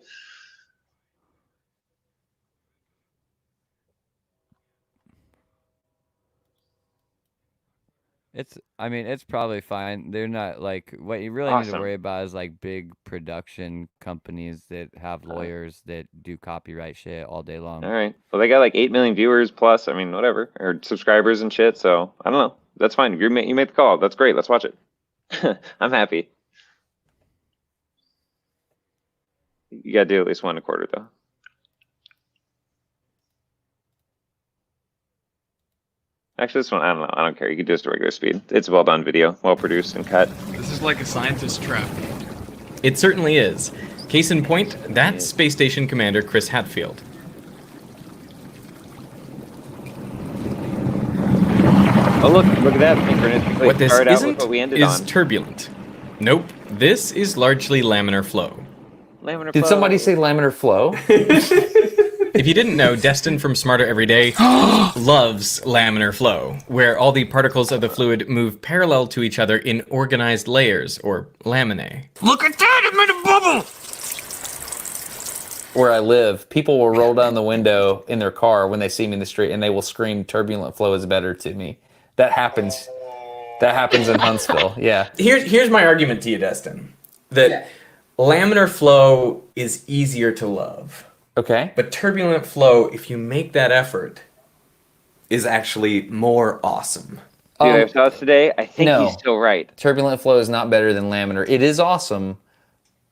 It's probably fine. They're not like, what you really need to worry about is like big production companies that have lawyers that do copyright shit all day long. All right. Well, they got like 8 million viewers plus. I mean, whatever, or subscribers and shit. So I don't know. That's fine. You made the call. That's great. Let's watch it. I'm happy. You gotta do at least 1 1/4 though. Actually, this one, I don't know. I don't care. You can do this at regular speed. It's a well-done video, well-produced and cut. This is like a scientist trap. It certainly is. Case in point, that's Space Station Commander Chris Hadfield. Oh, look at that synchronistically. What this isn't what we ended is on. turbulent. Nope, this is largely laminar flow. Laminar Did flow. somebody say laminar flow? If you didn't know, Destin from Smarter Everyday loves laminar flow, where all the particles of the fluid move parallel to each other in organized layers, or laminae. Look at that! It made a bubble! Where I live, people will roll down the window in their car when they see me in the street, and they will scream, "Turbulent flow is better" to me. That happens. That happens in Huntsville. Yeah. Here's my argument to you, Destin. That laminar flow is easier to love. Okay. But turbulent flow, if you make that effort, is actually more awesome. Dude, I saw this today. I think no. he's still right. Turbulent flow is not better than laminar. It is awesome,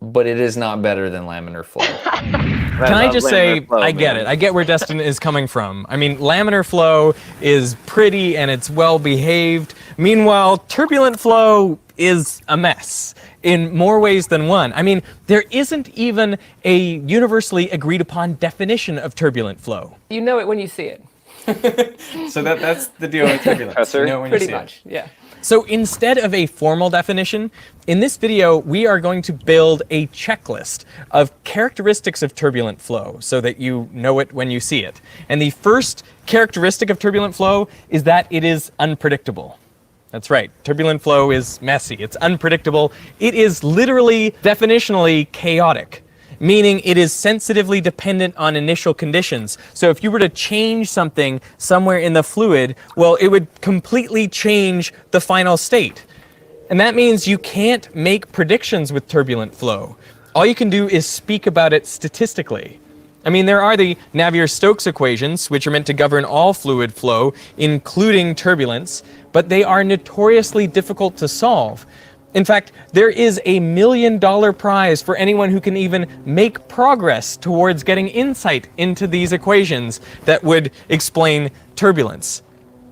but it is not better than laminar flow. Can I just say, I get it. I get where Destin is coming from. I mean, laminar flow is pretty and it's well behaved. Meanwhile, turbulent flow is a mess in more ways than one. I mean, there isn't even a universally agreed upon definition of turbulent flow. You know it when you see it. So that's the deal with turbulence. You know when Pretty you see much, yeah. So instead of a formal definition, in this video, we are going to build a checklist of characteristics of turbulent flow so that you know it when you see it. And the first characteristic of turbulent flow is that it is unpredictable. That's right. Turbulent flow is messy. It's unpredictable. It is literally, definitionally chaotic, meaning it is sensitively dependent on initial conditions. So if you were to change something somewhere in the fluid, well, it would completely change the final state. And that means you can't make predictions with turbulent flow. All you can do is speak about it statistically. I mean, there are the Navier-Stokes equations, which are meant to govern all fluid flow, including turbulence, but they are notoriously difficult to solve. In fact, there is a $1 million prize for anyone who can even make progress towards getting insight into these equations that would explain turbulence.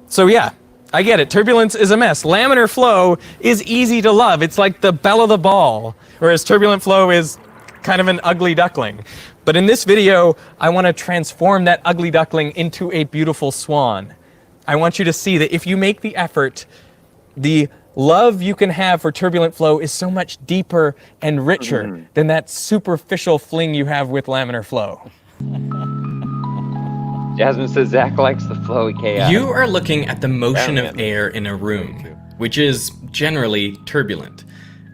So yeah, I get it. Turbulence is a mess. Laminar flow is easy to love. It's like the belle of the ball, whereas turbulent flow is kind of an ugly duckling. But in this video, I want to transform that ugly duckling into a beautiful swan. I want you to see that if you make the effort, the love you can have for turbulent flow is so much deeper and richer than that superficial fling you have with laminar flow. Jasmine says Zach likes the flowy chaos. You are looking at the motion of air in a room, which is generally turbulent.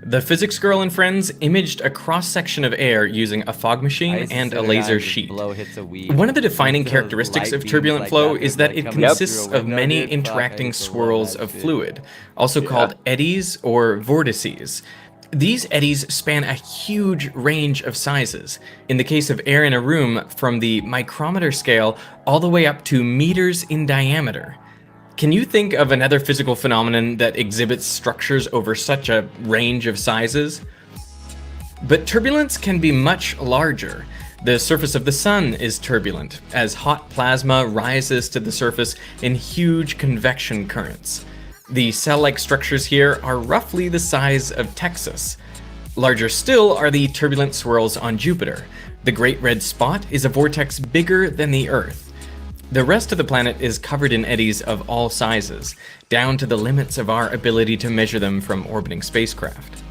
The physics girl and friends imaged a cross-section of air using a fog machine and a laser sheet. One of the defining characteristics of turbulent flow is that it consists of many interacting swirls of fluid, also called eddies or vortices. These eddies span a huge range of sizes. In the case of air in a room, from the micrometer scale all the way up to meters in diameter. Can you think of another physical phenomenon that exhibits structures over such a range of sizes? But turbulence can be much larger. The surface of the sun is turbulent, as hot plasma rises to the surface in huge convection currents. The cell-like structures here are roughly the size of Texas. Larger still are the turbulent swirls on Jupiter. The Great Red Spot is a vortex bigger than the Earth. The rest of the planet is covered in eddies of all sizes, down to the limits of our ability to measure them from orbiting spacecraft.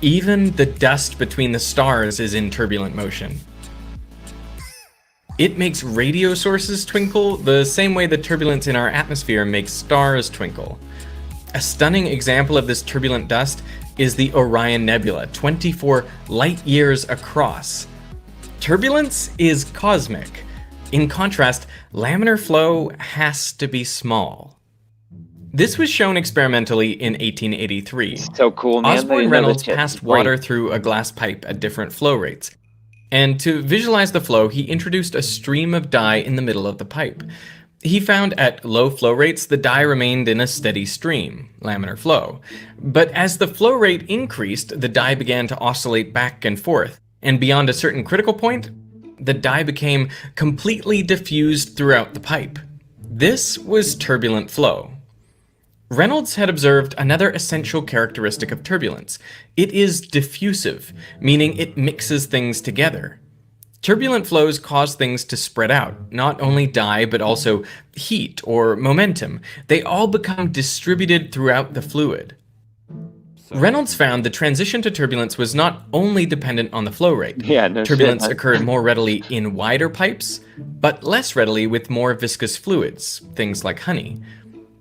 Even the dust between the stars is in turbulent motion. It makes radio sources twinkle the same way the turbulence in our atmosphere makes stars twinkle. A stunning example of this turbulent dust is the Orion Nebula, 24 light years across. Turbulence is cosmic. In contrast, laminar flow has to be small. This was shown experimentally in 1883. So cool, man. Osborne Reynolds passed water through a glass pipe at different flow rates. And to visualize the flow, he introduced a stream of dye in the middle of the pipe. He found at low flow rates, the dye remained in a steady stream, laminar flow. But as the flow rate increased, the dye began to oscillate back and forth. And beyond a certain critical point, the dye became completely diffused throughout the pipe. This was turbulent flow. Reynolds had observed another essential characteristic of turbulence. It is diffusive, meaning it mixes things together. Turbulent flows cause things to spread out, not only dye, but also heat or momentum. They all become distributed throughout the fluid. Reynolds found the transition to turbulence was not only dependent on the flow rate. Turbulence occurred more readily in wider pipes, but less readily with more viscous fluids, things like honey.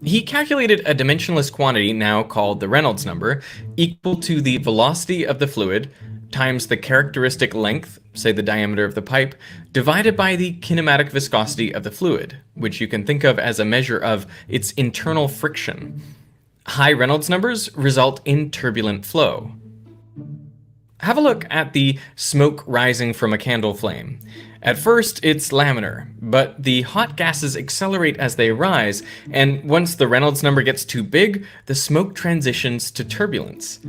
He calculated a dimensionless quantity, now called the Reynolds number, equal to the velocity of the fluid times the characteristic length, say the diameter of the pipe, divided by the kinematic viscosity of the fluid, which you can think of as a measure of its internal friction. High Reynolds numbers result in turbulent flow. Have a look at the smoke rising from a candle flame. At first, it's laminar, but the hot gases accelerate as they rise, and once the Reynolds number gets too big, the smoke transitions to turbulence.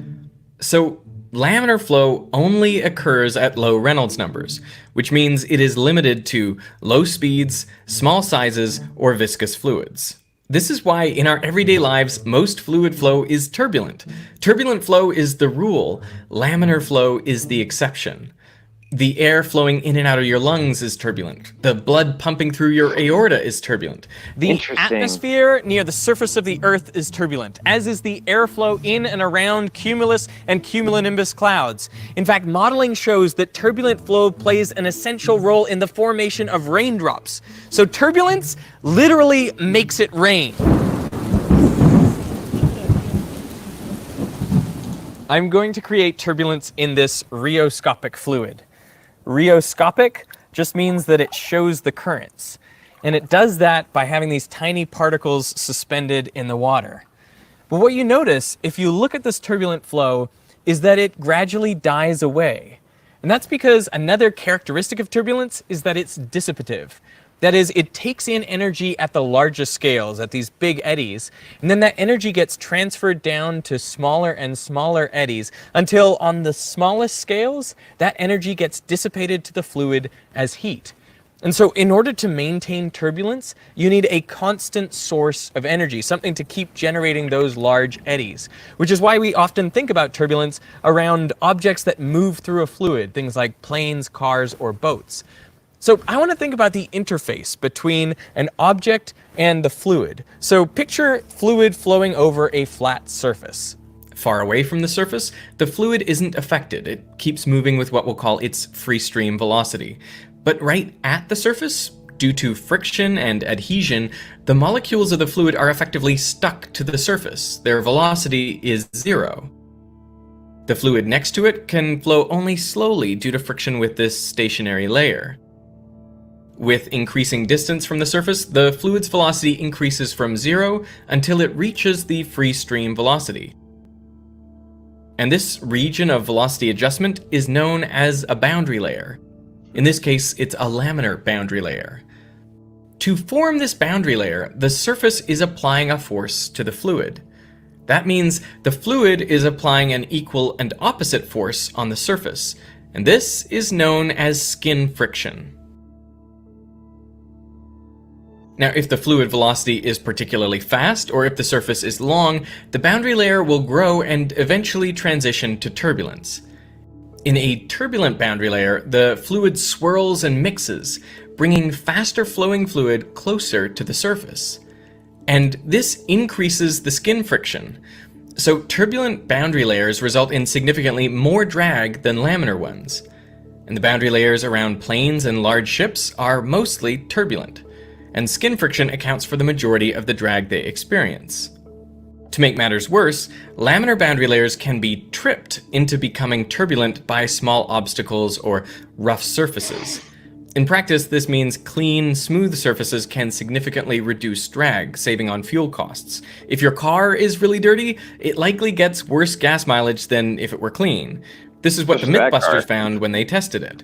So, laminar flow only occurs at low Reynolds numbers, which means it is limited to low speeds, small sizes, or viscous fluids. This is why in our everyday lives, most fluid flow is turbulent. Turbulent flow is the rule, laminar flow is the exception. The air flowing in and out of your lungs is turbulent. The blood pumping through your aorta is turbulent. The atmosphere near the surface of the Earth is turbulent, as is the airflow in and around cumulus and cumulonimbus clouds. In fact, modeling shows that turbulent flow plays an essential role in the formation of raindrops. So turbulence literally makes it rain. I'm going to create turbulence in this rheoscopic fluid. Rheoscopic just means that it shows the currents. And it does that by having these tiny particles suspended in the water. But what you notice, if you look at this turbulent flow, is that it gradually dies away. And that's because another characteristic of turbulence is that it's dissipative. That is, it takes in energy at the largest scales, at these big eddies, and then that energy gets transferred down to smaller and smaller eddies until on the smallest scales, that energy gets dissipated to the fluid as heat. And so in order to maintain turbulence, you need a constant source of energy, something to keep generating those large eddies, which is why we often think about turbulence around objects that move through a fluid, things like planes, cars, or boats. So I want to think about the interface between an object and the fluid. So picture fluid flowing over a flat surface. Far away from the surface, the fluid isn't affected. It keeps moving with what we'll call its free stream velocity. But right at the surface, due to friction and adhesion, the molecules of the fluid are effectively stuck to the surface. Their velocity is zero. The fluid next to it can flow only slowly due to friction with this stationary layer. With increasing distance from the surface, the fluid's velocity increases from zero until it reaches the free stream velocity. And this region of velocity adjustment is known as a boundary layer. In this case, it's a laminar boundary layer. To form this boundary layer, the surface is applying a force to the fluid. That means the fluid is applying an equal and opposite force on the surface, and this is known as skin friction. Now, if the fluid velocity is particularly fast, or if the surface is long, the boundary layer will grow and eventually transition to turbulence. In a turbulent boundary layer, the fluid swirls and mixes, bringing faster flowing fluid closer to the surface. And this increases the skin friction. So turbulent boundary layers result in significantly more drag than laminar ones. And the boundary layers around planes and large ships are mostly turbulent, and skin friction accounts for the majority of the drag they experience. To make matters worse, laminar boundary layers can be tripped into becoming turbulent by small obstacles or rough surfaces. In practice, this means clean, smooth surfaces can significantly reduce drag, saving on fuel costs. If your car is really dirty, it likely gets worse gas mileage than if it were clean. This is what the Mythbusters found when they tested it.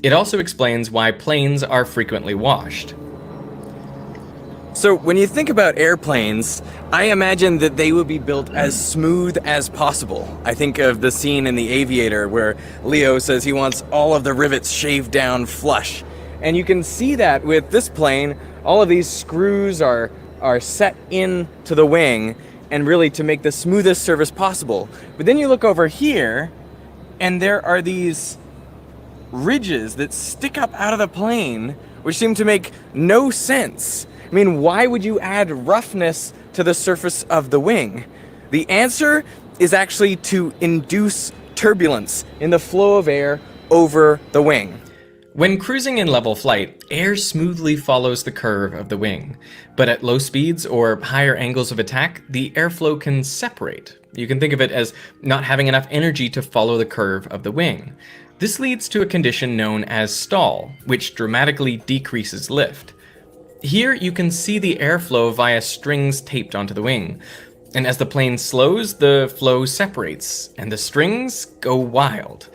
It also explains why planes are frequently washed. So when you think about airplanes, I imagine that they would be built as smooth as possible. I think of the scene in The Aviator where Leo says he wants all of the rivets shaved down flush. And you can see that with this plane, all of these screws are set into the wing and really to make the smoothest surface possible. But then you look over here and there are these ridges that stick up out of the plane, which seem to make no sense. I mean, why would you add roughness to the surface of the wing? The answer is actually to induce turbulence in the flow of air over the wing. When cruising in level flight, air smoothly follows the curve of the wing. But at low speeds or higher angles of attack, the airflow can separate. You can think of it as not having enough energy to follow the curve of the wing. This leads to a condition known as stall, which dramatically decreases lift. Here you can see the airflow via strings taped onto the wing. And as the plane slows, the flow separates, and the strings go wild.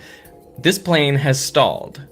This plane has stalled.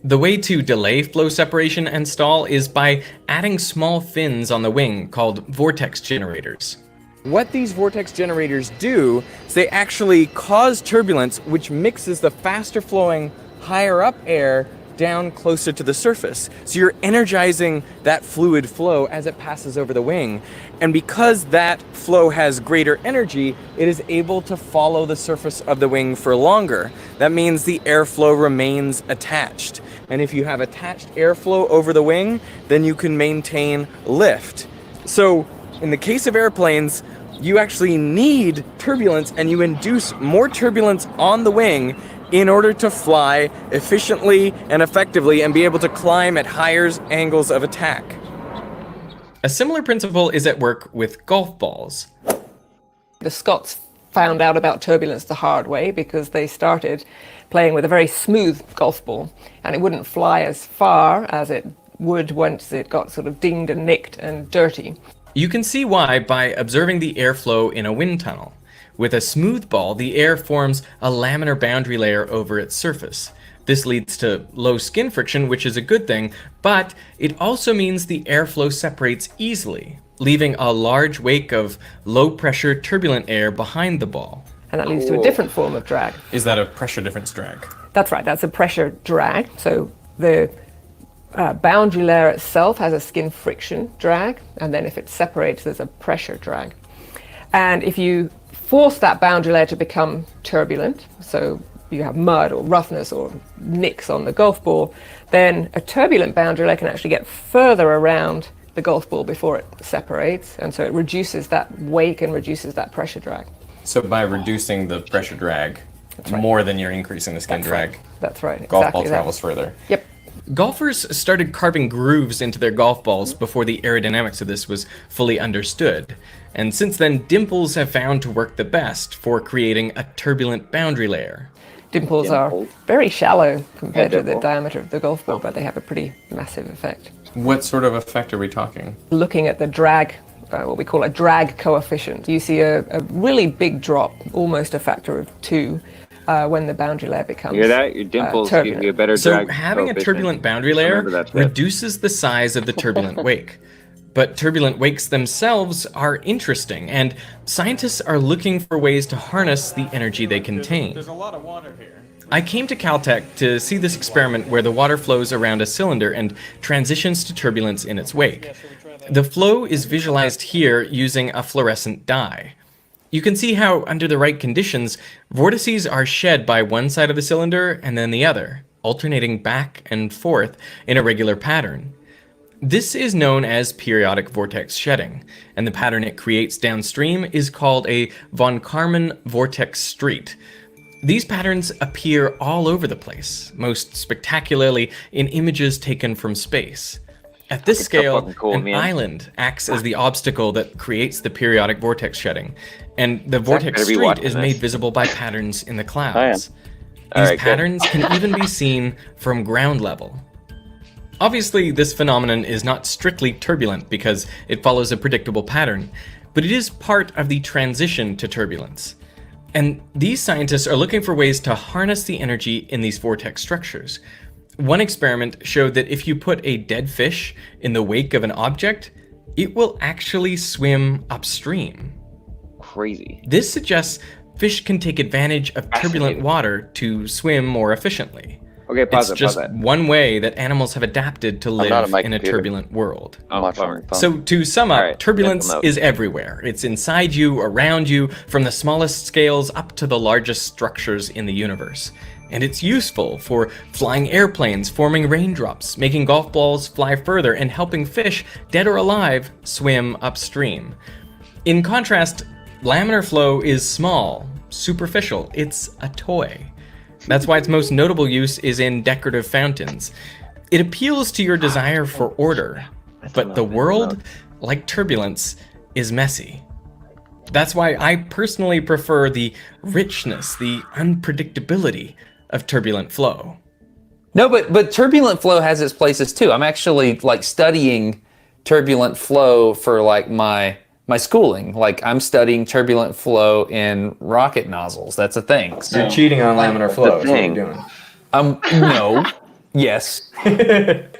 The way to delay flow separation and stall is by adding small fins on the wing called vortex generators. What these vortex generators do is they actually cause turbulence, which mixes the faster flowing, higher up air down closer to the surface. So you're energizing that fluid flow as it passes over the wing. And because that flow has greater energy, it is able to follow the surface of the wing for longer. That means the airflow remains attached. And if you have attached airflow over the wing, then you can maintain lift. So in the case of airplanes, you actually need turbulence, and you induce more turbulence on the wing in order to fly efficiently and effectively and be able to climb at higher angles of attack. A similar principle is at work with golf balls. The Scots found out about turbulence the hard way because they started playing with a very smooth golf ball, and it wouldn't fly as far as it would once it got sort of dinged and nicked and dirty. You can see why by observing the airflow in a wind tunnel. With a smooth ball, the air forms a laminar boundary layer over its surface. This leads to low skin friction, which is a good thing, but it also means the airflow separates easily, leaving a large wake of low-pressure turbulent air behind the ball. And that leads to a different form of drag. Is that a pressure difference drag? That's right, that's a pressure drag. So the boundary layer itself has a skin friction drag, and then if it separates, there's a pressure drag. And if you force that boundary layer to become turbulent, so you have mud or roughness or nicks on the golf ball, then a turbulent boundary layer can actually get further around the golf ball before it separates, and so it reduces that wake and reduces that pressure drag. So by reducing the pressure drag more than you're increasing the skin drag, right. That's right. Golf Exactly ball travels further. Yep. Golfers started carving grooves into their golf balls before the aerodynamics of this was fully understood. And since then, dimples have found to work the best for creating a turbulent boundary layer. Dimples are very shallow compared to the diameter of the golf ball, but they have a pretty massive effect. What sort of effect are we talking? Looking at the drag, what we call a drag coefficient, you see a really big drop, almost a factor of 2, when the boundary layer becomes You hear that? Your dimples give you a better So drag having a coefficient. turbulent boundary layer Remember that, Fred. reduces the size of the turbulent wake. But turbulent wakes themselves are interesting, and scientists are looking for ways to harness the energy they contain. There's a lot of water here. I came to Caltech to see this experiment where the water flows around a cylinder and transitions to turbulence in its wake. The flow is visualized here using a fluorescent dye. You can see how, under the right conditions, vortices are shed by one side of the cylinder and then the other, alternating back and forth in a regular pattern. This is known as periodic vortex shedding, and the pattern it creates downstream is called a von Karman vortex street. These patterns appear all over the place, most spectacularly in images taken from space. At this scale, an island acts as the obstacle that creates the periodic vortex shedding, and the vortex street is made visible by patterns in the clouds. These patterns can even be seen from ground level. Obviously, this phenomenon is not strictly turbulent because it follows a predictable pattern, but it is part of the transition to turbulence. And these scientists are looking for ways to harness the energy in these vortex structures. One experiment showed that if you put a dead fish in the wake of an object, it will actually swim upstream. Crazy. This suggests fish can take advantage of turbulent water to swim more efficiently. Okay, pause it's just one way that animals have adapted to live in a turbulent world. So to sum up, turbulence is everywhere. It's inside you, around you, from the smallest scales up to the largest structures in the universe. And it's useful for flying airplanes, forming raindrops, making golf balls fly further, and helping fish, dead or alive, swim upstream. In contrast, laminar flow is small, superficial. It's a toy. That's why its most notable use is in decorative fountains. It appeals to your desire for order, but the world, like turbulence, is messy. That's why I personally prefer the richness, the unpredictability of turbulent flow. No, but turbulent flow has its places too. I'm actually like studying turbulent flow for like my schooling. Like I'm studying turbulent flow in rocket nozzles. That's a thing. So you're cheating on laminar flow. That's what you're doing. No. Yes.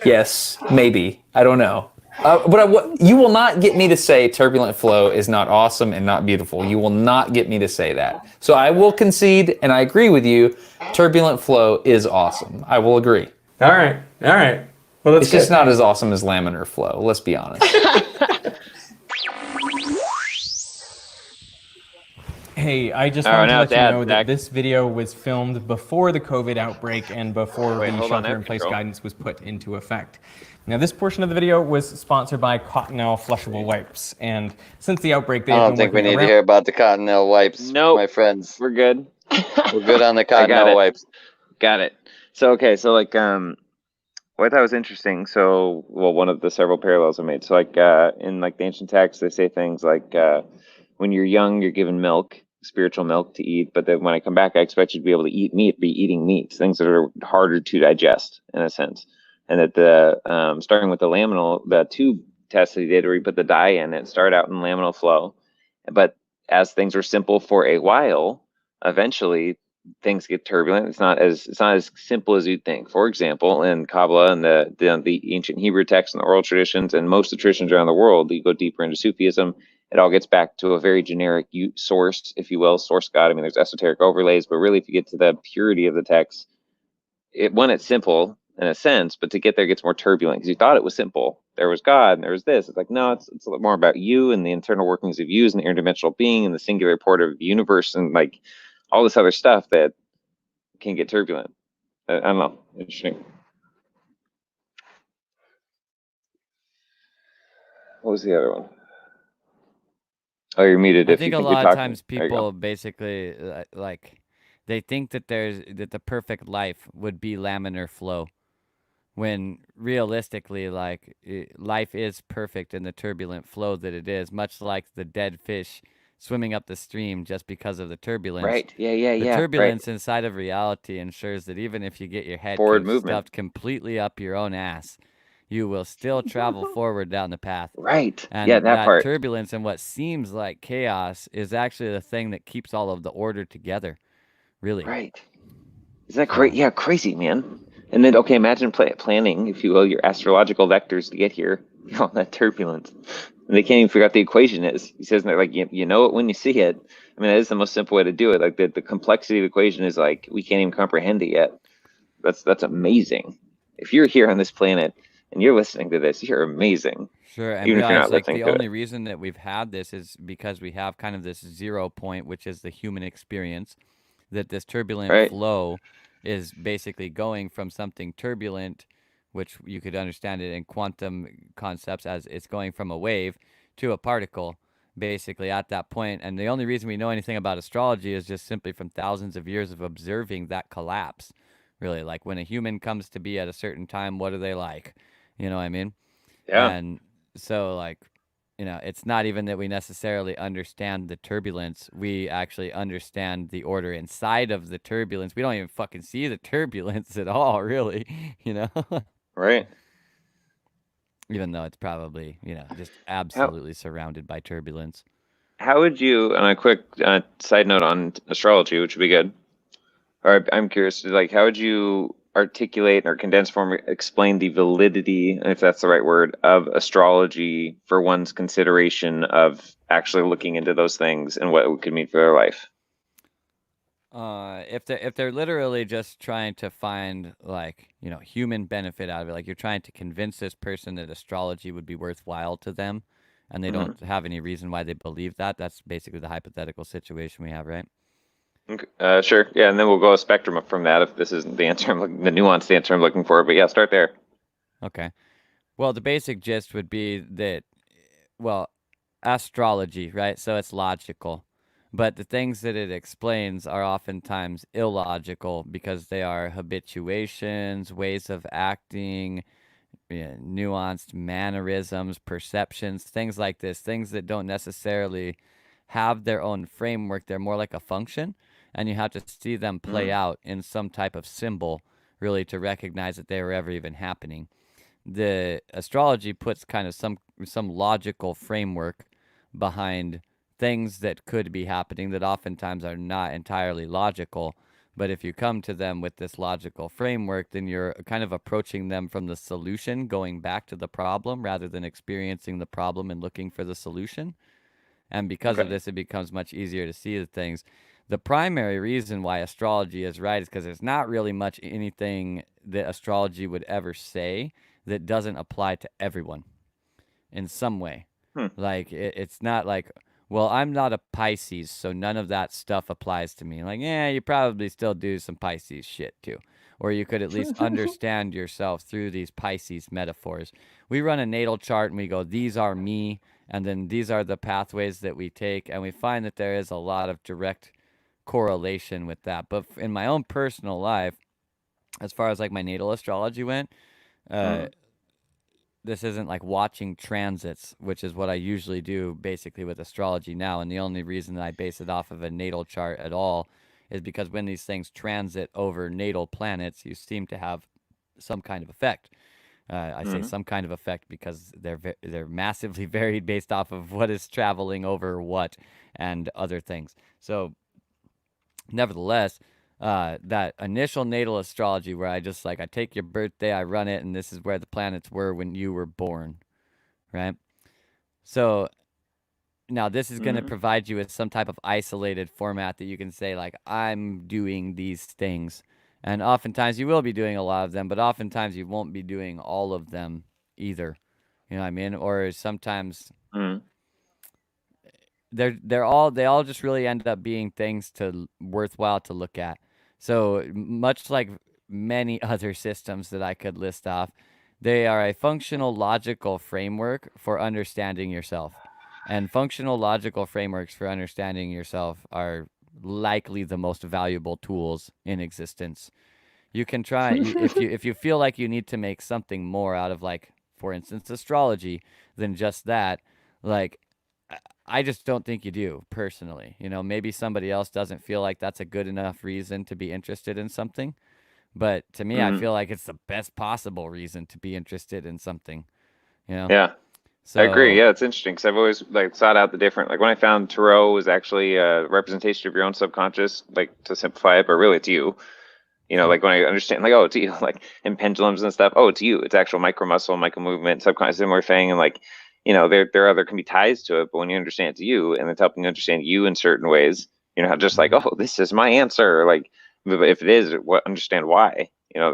Yes. Maybe. I don't know. But you will not get me to say turbulent flow is not awesome and not beautiful. You will not get me to say that. So I will concede, and I agree with you. Turbulent flow is awesome. I will agree. All right. Well, it's just not as awesome as laminar flow. Let's be honest. Hey, I just wanted to let you know that this video was filmed before the COVID outbreak and before the shelter-in-place guidance was put into effect. Now, this portion of the video was sponsored by Cottonelle flushable wipes, and since the outbreak, they've been I don't think we need to hear about the Cottonelle wipes, my friends. We're good. We're good on the Cottonelle wipes. Got it. So, okay, so like, what I thought was interesting, so, well, one of the several parallels I made, so like, in like the ancient texts, they say things like, when you're young, you're given milk, spiritual milk to eat, but then when I come back, I expect you to be able to eat meat, be eating meats, things that are harder to digest, in a sense. And that the starting with the tube test that he did, where he put the dye in, it started out in laminal flow, but as things were simple for a while, eventually things get turbulent. It's not as simple as you'd think. For example, in Kabbalah and the ancient Hebrew texts and the oral traditions, and most of the traditions around the world, you go deeper into Sufism, it all gets back to a very generic source, if you will, source God. I mean, there's esoteric overlays, but really, if you get to the purity of the text, it's simple in a sense, but to get there gets more turbulent because you thought it was simple. There was God and there was this. It's like, no, it's a lot more about you and the internal workings of you and the interdimensional being and the singular port of the universe and like all this other stuff that can get turbulent. I don't know. Interesting. What was the other one? Oh, you're muted. I think a lot of times people basically like they think that the perfect life would be laminar flow, when realistically, like life is perfect in the turbulent flow that it is, much like the dead fish swimming up the stream just because of the turbulence. Right. Yeah. The turbulence inside of reality ensures that even if you get your head stuffed completely up your own ass, you will still travel forward down the path. Right. And that part. Turbulence and what seems like chaos is actually the thing that keeps all of the order together. Really. Right. Isn't that crazy? Yeah, crazy, man. And then, okay, imagine planning, if you will, your astrological vectors to get here. All that turbulence. And they can't even figure out the equation is. He says, like, you know it when you see it. I mean, that is the most simple way to do it. Like, the complexity of the equation is like, we can't even comprehend it yet. That's amazing. If you're here on this planet and you're listening to this, you're amazing. Sure, and even if you're not listening to it. The only reason that we've had this is because we have kind of this 0 point, which is the human experience, that this turbulent flow is basically going from something turbulent, which you could understand it in quantum concepts as it's going from a wave to a particle, basically at that point. And the only reason we know anything about astrology is just simply from thousands of years of observing that collapse. Really, like when a human comes to be at a certain time, what are they like? You know what I mean? Yeah. And so, like, it's not even that we necessarily understand the turbulence. We actually understand the order inside of the turbulence. We don't even fucking see the turbulence at all, really, Right. Even though it's probably, just absolutely surrounded by turbulence. How would you, on a quick side note on astrology, which would be good, or I'm curious, like, how would you articulate or condense form explain the validity, if that's the right word, of astrology for one's consideration of actually looking into those things and what it could mean for their life? If they're literally just trying to find, like, human benefit out of it, like you're trying to convince this person that astrology would be worthwhile to them, and they don't have any reason why they believe that, that's basically the hypothetical situation we have, right? Okay. Sure. Yeah, and then we'll go a spectrum from that if this isn't the answer the nuanced answer I'm looking for. But yeah, start there. Okay. Well, the basic gist would be that, well, astrology, right? So it's logical. But the things that it explains are oftentimes illogical because they are habituations, ways of acting, nuanced mannerisms, perceptions, things like this, things that don't necessarily have their own framework. They're more like a function, and you have to see them play out in some type of symbol, really, to recognize that they were ever even happening. The astrology puts kind of some logical framework behind things that could be happening that oftentimes are not entirely logical. But if you come to them with this logical framework, then you're kind of approaching them from the solution, going back to the problem rather than experiencing the problem and looking for the solution. And because of this, it becomes much easier to see the things. The primary reason why astrology is right is because there's not really much anything that astrology would ever say that doesn't apply to everyone in some way. Like, it's not like, well, I'm not a Pisces, so none of that stuff applies to me. Like, yeah, you probably still do some Pisces shit too. Or you could at least understand yourself through these Pisces metaphors. We run a natal chart and we go, these are me, and then these are the pathways that we take, and we find that there is a lot of direct correlation with that. But in my own personal life, as far as like my natal astrology went, this isn't like watching transits, which is what I usually do basically with astrology now. And the only reason that I base it off of a natal chart at all is because when these things transit over natal planets, you seem to have some kind of effect. I say some kind of effect because they're massively varied based off of what is traveling over what and other things. So nevertheless, that initial natal astrology where I just like, I take your birthday, I run it, and this is where the planets were when you were born, right? So now this is going to provide you with some type of isolated format that you can say, like, I'm doing these things. And oftentimes you will be doing a lot of them, but oftentimes you won't be doing all of them either. You know what I mean? Or sometimes they all just really end up being things worthwhile to look at. So much like many other systems that I could list off, they are a functional logical framework for understanding yourself. And functional logical frameworks for understanding yourself are likely the most valuable tools in existence. You can try if you feel like you need to make something more out of, like, for instance, astrology than just that, like, I just don't think you do, personally. Maybe somebody else doesn't feel like that's a good enough reason to be interested in something. But to me, I feel like it's the best possible reason to be interested in something. Yeah. So, I agree. Yeah, it's interesting because I've always sought out the different. Like when I found tarot was actually a representation of your own subconscious, like to simplify it, but really it's you. Like when I understand, like, oh, it's you, like in pendulums and stuff. Oh, it's you. It's actual micro muscle, micro movement, subconscious inward thing, and like, there can be ties to it. But when you understand it's you, and it's helping you understand you in certain ways, just like, oh, this is my answer. Like, if it is, understand why.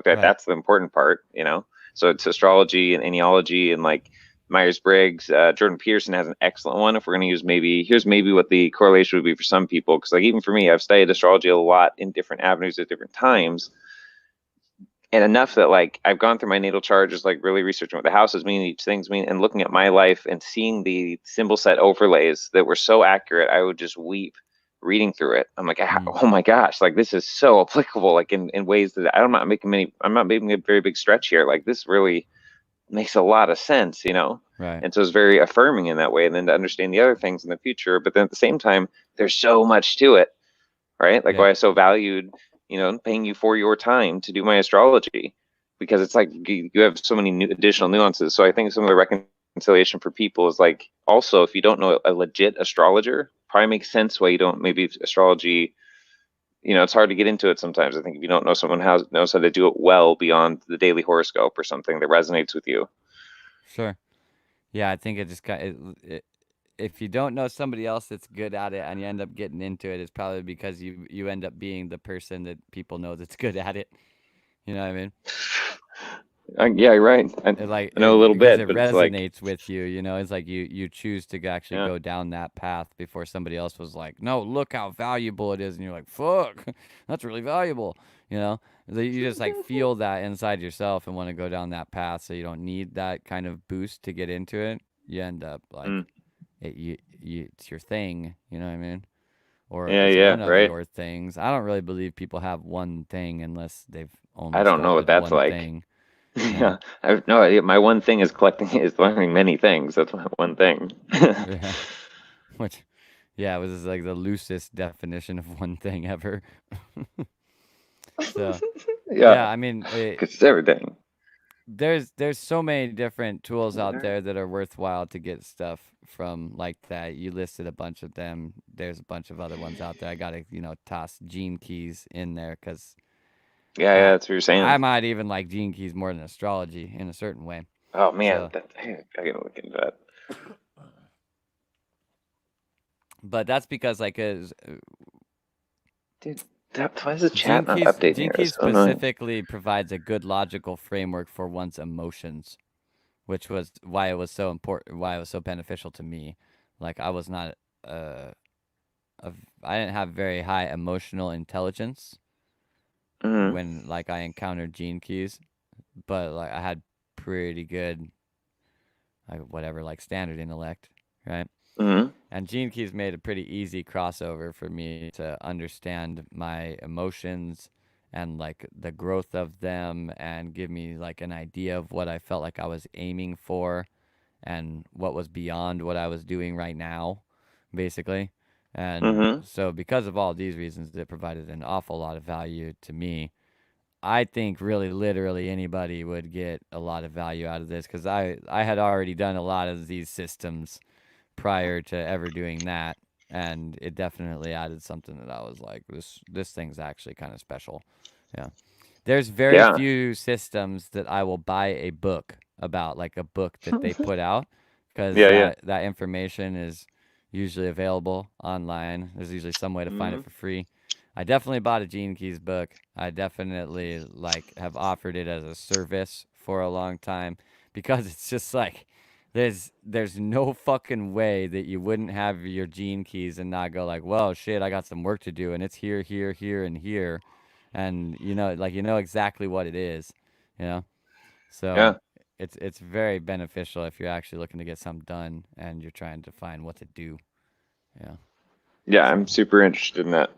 That's the important part. So it's astrology and aneology and like Myers-Briggs. Jordan Peterson has an excellent one. If we're going to use here's maybe what the correlation would be for some people. Because like even for me, I've studied astrology a lot in different avenues at different times. and enough that like I've gone through my natal charts, like really researching what the houses mean, each things mean, and looking at my life and seeing the symbol set overlays that were so accurate, I would just weep reading through it. I'm like, oh my gosh, like this is so applicable, like in ways that I'm not making a very big stretch here. Like this really makes a lot of sense, you know? Right. And so it's very affirming in that way. And then to understand the other things in the future, but then at the same time, there's so much to it, right? Like why I so valued, you know, paying you for your time to do my astrology, because it's like you have so many additional nuances. So I think some of the reconciliation for people is like, also, if you don't know a legit astrologer, probably makes sense why you don't, maybe astrology, you know, it's hard to get into it sometimes. I think if you don't know someone who knows how to do it well beyond the daily horoscope or something that resonates with you. Sure. Yeah, I think it just if you don't know somebody else that's good at it and you end up getting into it, it's probably because you end up being the person that people know that's good at it. You know what I mean? Yeah, right. I know a little bit, it but resonates it's like, with you. You know, it's like you choose to actually go down that path before somebody else was like, no, look how valuable it is, and you're like, fuck, that's really valuable. You know, you just like feel that inside yourself and want to go down that path, so you don't need that kind of boost to get into it. You end up like it's your thing. You know what I mean? Or it's one of your things. I don't really believe people have one thing unless they've only. I don't know what that's like. Thing. Yeah, I have no idea. My one thing is learning many things. That's my one thing. Yeah. Which, yeah, it was like the loosest definition of one thing ever. So, yeah, I mean, it's everything. There's so many different tools out there that are worthwhile to get stuff from like that. You listed a bunch of them. There's a bunch of other ones out there. I gotta, toss Gene Keys in there because. Yeah, that's what you're saying. I might even like Gene Keys more than astrology in a certain way. Oh man, I gotta look into that. But that's because dude, why is the chat not updating? Gene Keys specifically provides a good logical framework for one's emotions, which was why it was so important, why it was so beneficial to me. Like I was not, I didn't have very high emotional intelligence. When like I encountered Gene Keys, but like I had pretty good, like standard intellect, right? And Gene Keys made a pretty easy crossover for me to understand my emotions and like the growth of them, and give me like an idea of what I felt like I was aiming for, and what was beyond what I was doing right now, basically. And so because of all these reasons, it provided an awful lot of value to me. I think really literally anybody would get a lot of value out of this, because I had already done a lot of these systems prior to ever doing that, and it definitely added something that I was like, this thing's actually kind of special. Yeah. There's very few systems that I will buy a book about, like a book that they put out, because that information is usually available online. There's usually some way to find it for free. I definitely bought a Gene Keys book. I definitely have offered it as a service for a long time, because it's just like there's no fucking way that you wouldn't have your Gene Keys and not go like, well, shit, I got some work to do, and it's here, here, here, and here, and you know exactly what it is, So it's very beneficial if you're actually looking to get something done and you're trying to find what to do. Yeah, I'm super interested in that.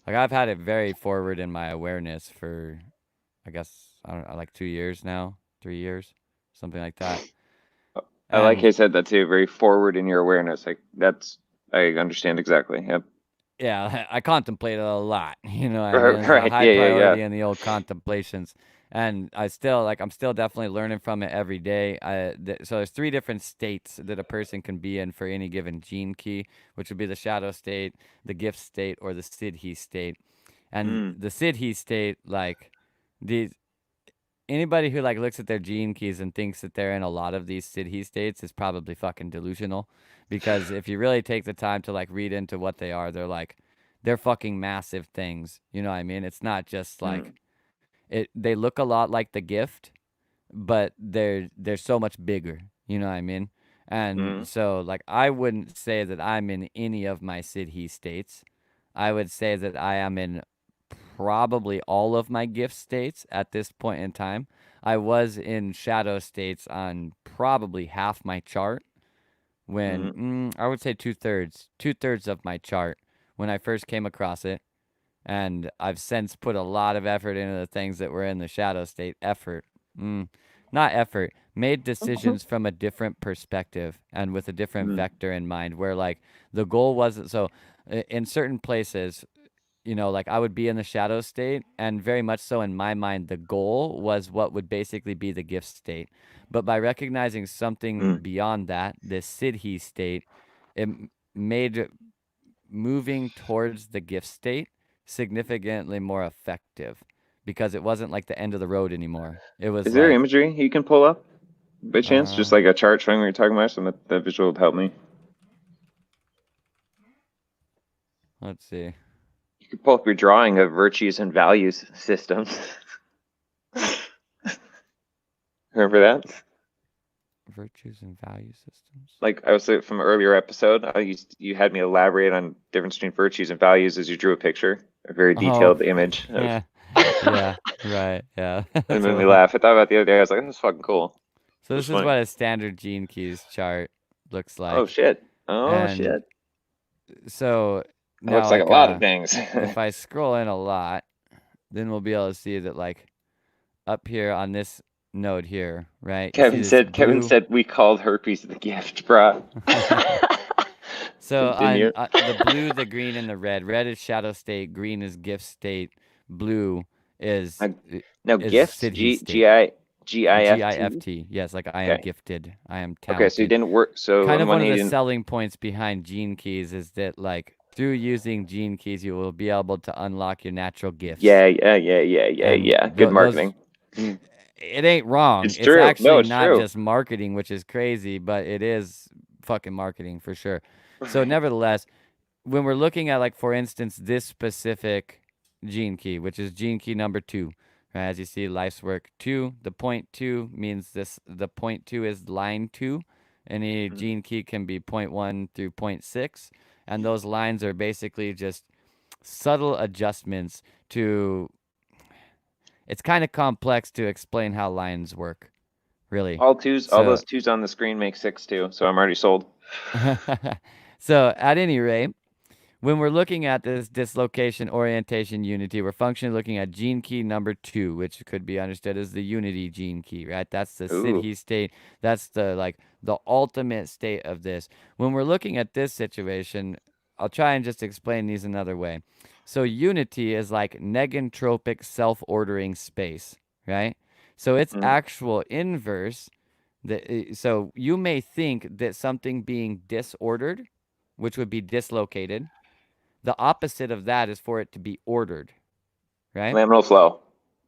Like I've had it very forward in my awareness for, I guess, I don't know, like 2 years now, 3 years, something like that. I like how you said that too, very forward in your awareness. Like I understand exactly. Yep. Yeah, I contemplate a lot, Right, high priority in the old contemplations. And I'm still definitely learning from it every day. So there's 3 different states that a person can be in for any given Gene Key, which would be the shadow state, the gift state, or the Siddhi state. And the Siddhi state, anybody who looks at their Gene Keys and thinks that they're in a lot of these Siddhi states is probably fucking delusional, because if you really take the time to read into what they are, they're fucking massive things. You know what I mean? It's not just they look a lot like the gift, but they're so much bigger. You know what I mean? And so I wouldn't say that I'm in any of my Siddhi states. I would say that I am in probably all of my gift states at this point in time. I was in shadow states on probably half my chart when I would say 2/3 of my chart when I first came across it. And I've since put a lot of effort into the things that were in the shadow state. Not effort. Made decisions from a different perspective and with a different vector in mind, where like the goal wasn't so in certain places, like I would be in the shadow state, and very much so in my mind, the goal was what would basically be the gift state. But by recognizing something beyond that, this Siddhi state, it made moving towards the gift state significantly more effective because it wasn't like the end of the road anymore. It was Is there like, imagery you can pull up by chance? Just like a chart showing what you're talking about, so that visual would help me. let's see. You could pull up your drawing of virtues and values systems. Remember that? Virtues and value systems. Like I was from an earlier episode, you had me elaborate on difference between virtues and values as you drew a picture, a very detailed image. Yeah, right, yeah. It made me laugh. I thought about it the other day. I was like, "This is fucking cool." So this is what a standard gene keys chart looks like. Oh shit! Oh shit! So it looks like a lot of things. If I scroll in a lot, then we'll be able to see that like up here on this node here, right? Kevin said we called herpes the gift, bro. So on the blue, the green, and the red. Red is shadow state. Green is gift state. Blue is gift. G-I-F-T. Yes, like I am gifted. I am talented. Okay, so you didn't work. So kind of one of the selling points behind gene keys is that like through using gene keys, you will be able to unlock your natural gifts. Yeah. Good marketing. It ain't wrong. It's true. Actually not just marketing, which is crazy, but it is fucking marketing for sure. So nevertheless, when we're looking at like, for instance, this specific gene key, which is gene key number 2, right? As you see, life's work 2, the point 2 means the point 2 is line 2. Any gene key can be 0.1 through 0.6. And those lines are basically just subtle adjustments to... It's kind of complex to explain how lines work, really. All those twos on the screen make 6 too, so I'm already sold. So at any rate, when we're looking at this dislocation, orientation, unity, we're functionally looking at gene key number 2, which could be understood as the unity gene key, right? That's the Siddhi state. That's the ultimate state of this. When we're looking at this situation, I'll try and just explain these another way. So unity is like negentropic self-ordering space, right? So its actual inverse, so you may think that something being disordered, which would be dislocated, the opposite of that is for it to be ordered, right? Laminar flow.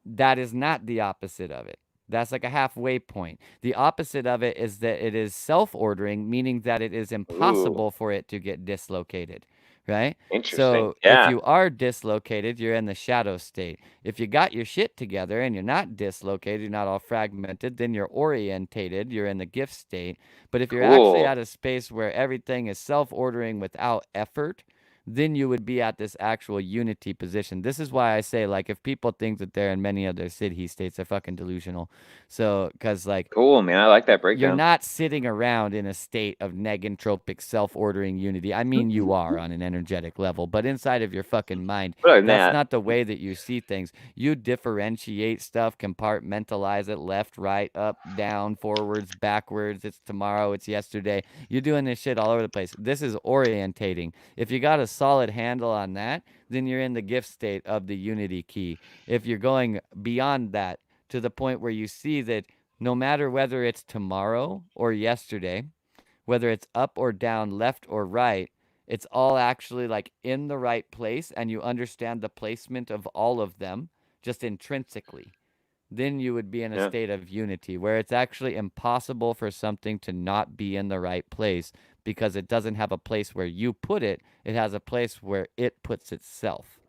That is not the opposite of it. That's like a halfway point. The opposite of it is that it is self-ordering, meaning that it is impossible for it to get dislocated, right? Interesting. So if you are dislocated, you're in the shadow state. If you got your shit together and you're not dislocated, you're not all fragmented, then you're orientated, you're in the gift state. But if you're actually at a space where everything is self-ordering without effort, then you would be at this actual unity position. This is why I say, like, if people think that they're in many other Siddhi states, they're fucking delusional. So, because, like... Cool, man. I like that breakdown. You're not sitting around in a state of negentropic self-ordering unity. I mean, you are on an energetic level, but inside of your fucking mind, that's not the way that you see things. You differentiate stuff, compartmentalize it, left, right, up, down, forwards, backwards. It's tomorrow, it's yesterday. You're doing this shit all over the place. This is orientating. If you got a solid handle on that, then you're in the gift state of the unity key. If you're going beyond that to the point where you see that no matter whether it's tomorrow or yesterday, whether it's up or down, left or right, it's all actually like in the right place, and you understand the placement of all of them just intrinsically, then you would be in a state of unity where it's actually impossible for something to not be in the right place, because it doesn't have a place where you put it. It has a place where it puts itself,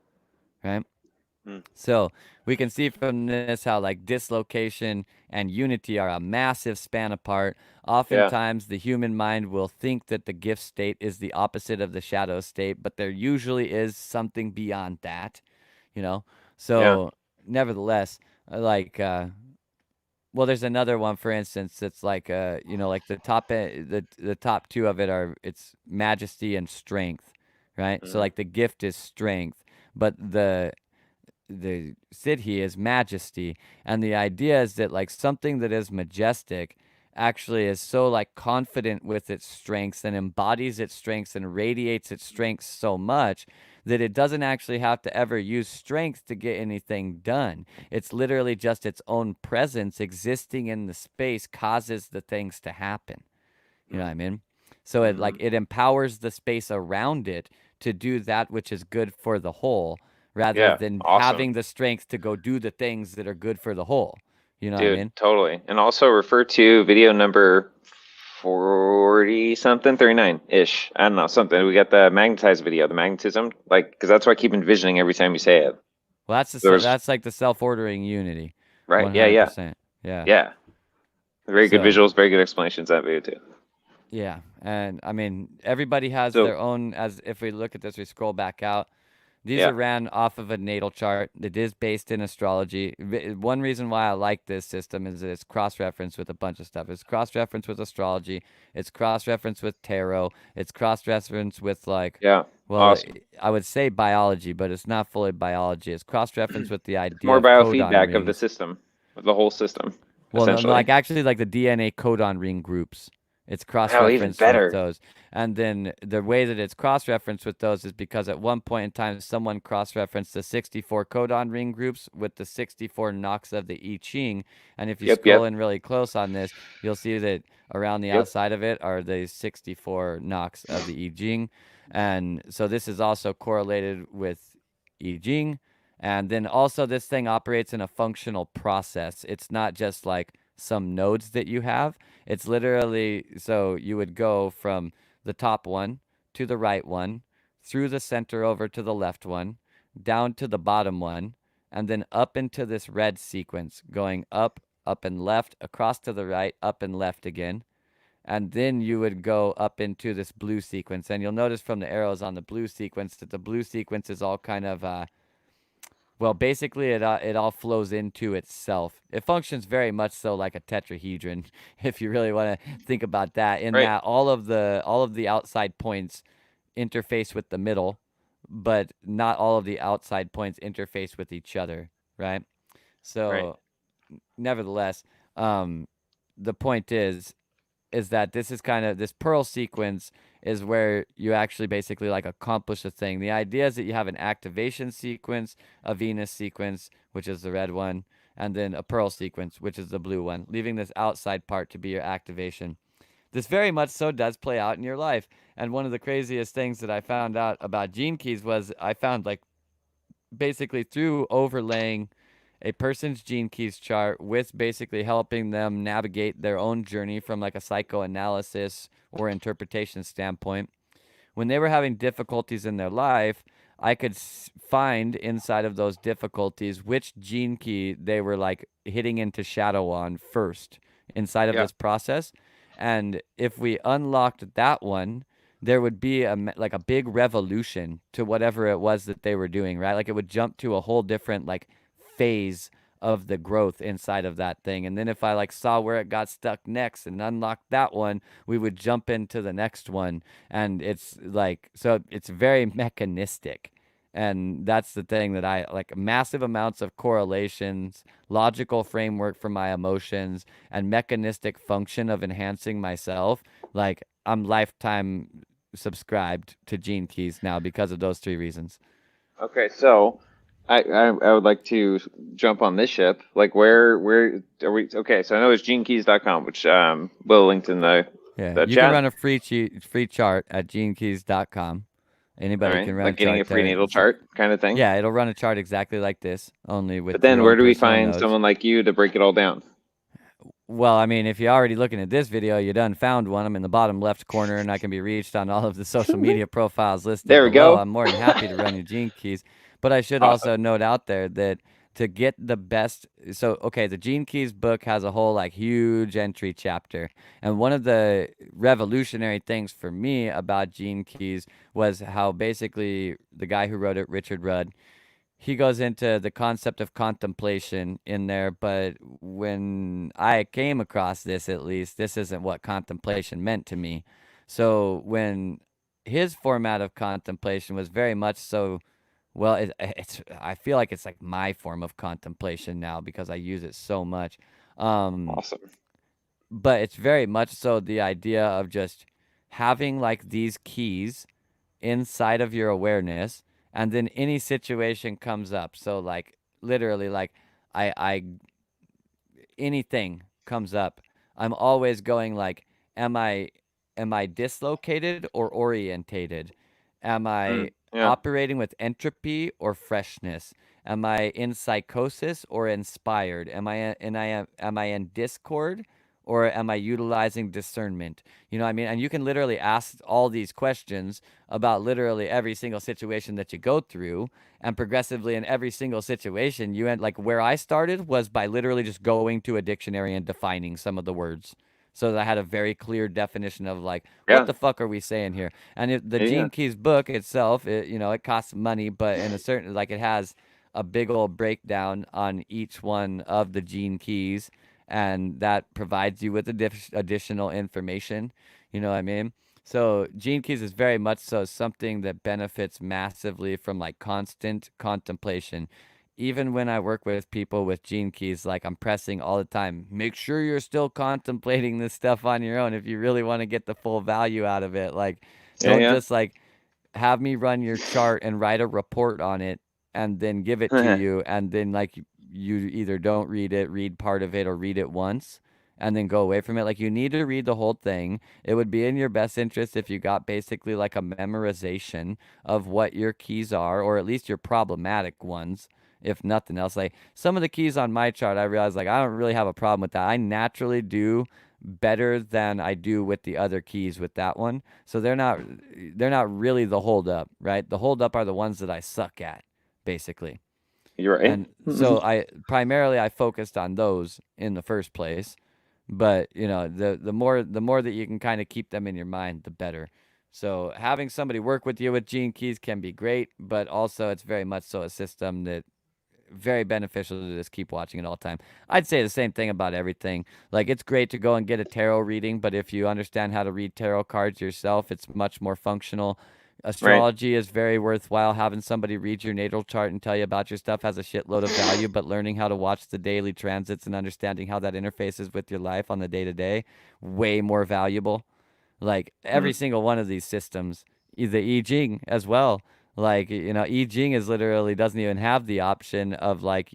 right? So we can see from this how like dislocation and unity are a massive span apart. Oftentimes the human mind will think that the gift state is the opposite of the shadow state, but there usually is something beyond that, you know? So, nevertheless, like, well, there's another one, for instance, that's like, you know, like the top two of it are it's majesty and strength, right? So like the gift is strength, but the siddhi is majesty, and the idea is that like something that is majestic actually is so like confident with its strengths and embodies its strengths and radiates its strengths so much that it doesn't actually have to ever use strength to get anything done. It's literally just its own presence existing in the space causes the things to happen. You know what I mean? So it like it empowers the space around it to do that which is good for the whole, rather than having the strength to go do the things that are good for the whole. You know what I mean? Totally. And also refer to video number 40 something, 39-ish. I don't know, something. We got the magnetized video, the magnetism, like, because that's what I keep envisioning every time you say it. Well, that's like the self-ordering unity. Right. 100%. Yeah. Very good visuals, very good explanations that video too. Yeah. And I mean, everybody has their own, as if we look at this, we scroll back out. These are ran off of a natal chart that is based in astrology. One reason why I like this system is that it's cross-referenced with a bunch of stuff. It's cross-referenced with astrology. It's cross-referenced with tarot. It's cross-referenced with like, I would say biology, but it's not fully biology. It's cross-referenced with the idea more of biofeedback of the system, of the whole system. Well, no, like actually like the DNA codon ring groups. It's cross-referenced with those. And then the way that it's cross-referenced with those is because at one point in time, someone cross-referenced the 64 codon ring groups with the 64 knocks of the I Ching. And if you scroll in really close on this, you'll see that around the outside of it are the 64 knocks of the I Ching. And so this is also correlated with I Ching. And then also this thing operates in a functional process. It's not just like some nodes that you have. It's literally, so you would go from the top one to the right one, through the center over to the left one, down to the bottom one, and then up into this red sequence, going up, up and left, across to the right, up and left again. And then you would go up into this blue sequence. And you'll notice from the arrows on the blue sequence that the blue sequence is all kind of, well, basically, it all flows into itself. It functions very much so like a tetrahedron, if you really want to think about that. In that all of the outside points interface with the middle, but not all of the outside points interface with each other, right? So, nevertheless, the point is that this is kind of this pearl sequence is where you actually basically like accomplish a thing. The idea is that you have an activation sequence, a Venus sequence, which is the red one, and then a pearl sequence, which is the blue one, leaving this outside part to be your activation. This very much so does play out in your life. And one of the craziest things that I found out about gene keys was I found like basically through overlaying a person's gene keys chart with basically helping them navigate their own journey from like a psychoanalysis or interpretation standpoint. When they were having difficulties in their life, I could find inside of those difficulties which gene key they were like hitting into shadow on first inside of this process. And if we unlocked that one, there would be like a big revolution to whatever it was that they were doing, right? Like it would jump to a whole different like phase of the growth inside of that thing. And then if I like saw where it got stuck next and unlocked that one, we would jump into the next one. And it's like, so it's very mechanistic. And that's the thing that I like, massive amounts of correlations, logical framework for my emotions, and mechanistic function of enhancing myself. Like I'm lifetime subscribed to gene keys now because of those three reasons. Okay, so I would like to jump on this ship. Like where are we? Okay, so I know it's genekeys.com, which will linked in the you chat. can run a free chart at genekeys.com. Anybody can run like getting a free natal chart kind of thing. Yeah, it'll run a chart exactly like this, only with. But then where do we find someone like you to break it all down? Well, I mean, if you're already looking at this video, you done found one. I'm in the bottom left corner, and I can be reached on all of the social media profiles listed there we below. go. I'm more than happy to run your gene keys. But I should also note out there that to get the best, so okay, the Gene Keys book has a whole like huge entry chapter, and one of the revolutionary things for me about Gene Keys was how basically the guy who wrote it, Richard Rudd, he goes into the concept of contemplation in there, but when I came across this, at least, this isn't what contemplation meant to me. So when his format of contemplation was very much so, well, it's I feel like it's like my form of contemplation now because I use it so much. Awesome. But it's very much so the idea of just having like these keys inside of your awareness, and then any situation comes up. So like literally like I anything comes up, I'm always going like, am I dislocated or orientated? Am I Yeah. operating with entropy or freshness? Am I in psychosis or inspired? Am I in discord or am I utilizing discernment? You know what I mean? And you can literally ask all these questions about literally every single situation that you go through, and progressively in every single situation you end, like where I started was by literally just going to a dictionary and defining some of the words so that I had a very clear definition of like, what the fuck are we saying here? And the Gene Keys book itself, it costs money, but in a certain, like, it has a big old breakdown on each one of the Gene Keys, and that provides you with additional information. You know what I mean? So Gene Keys is very much so something that benefits massively from like constant contemplation. Even when I work with people with Gene Keys, like I'm pressing all the time, make sure you're still contemplating this stuff on your own if you really want to get the full value out of it. Like, don't just like have me run your chart and write a report on it and then give it to you, and then like you either don't read it, read part of it, or read it once and then go away from it. Like, you need to read the whole thing. It would be in your best interest if you got basically like a memorization of what your keys are, or at least your problematic ones, if nothing else. Like some of the keys on my chart, I realized like I don't really have a problem with that. I naturally do better than I do with the other keys with that one. So they're not really the hold up, right? The hold up are the ones that I suck at, basically. You're right. And so I focused on those in the first place. But the more that you can kind of keep them in your mind, the better. So having somebody work with you with Gene Keys can be great, but also it's very much so a system that very beneficial to just keep watching it all the time. I'd say the same thing about everything. Like, it's great to go and get a tarot reading, but if you understand how to read tarot cards yourself, it's much more functional. Astrology is very worthwhile. Having somebody read your natal chart and tell you about your stuff has a shitload of value, but learning how to watch the daily transits and understanding how that interfaces with your life on the day-to-day, way more valuable. Like, every single one of these systems, the I Ching as well. Like, I Ching is literally doesn't even have the option of like,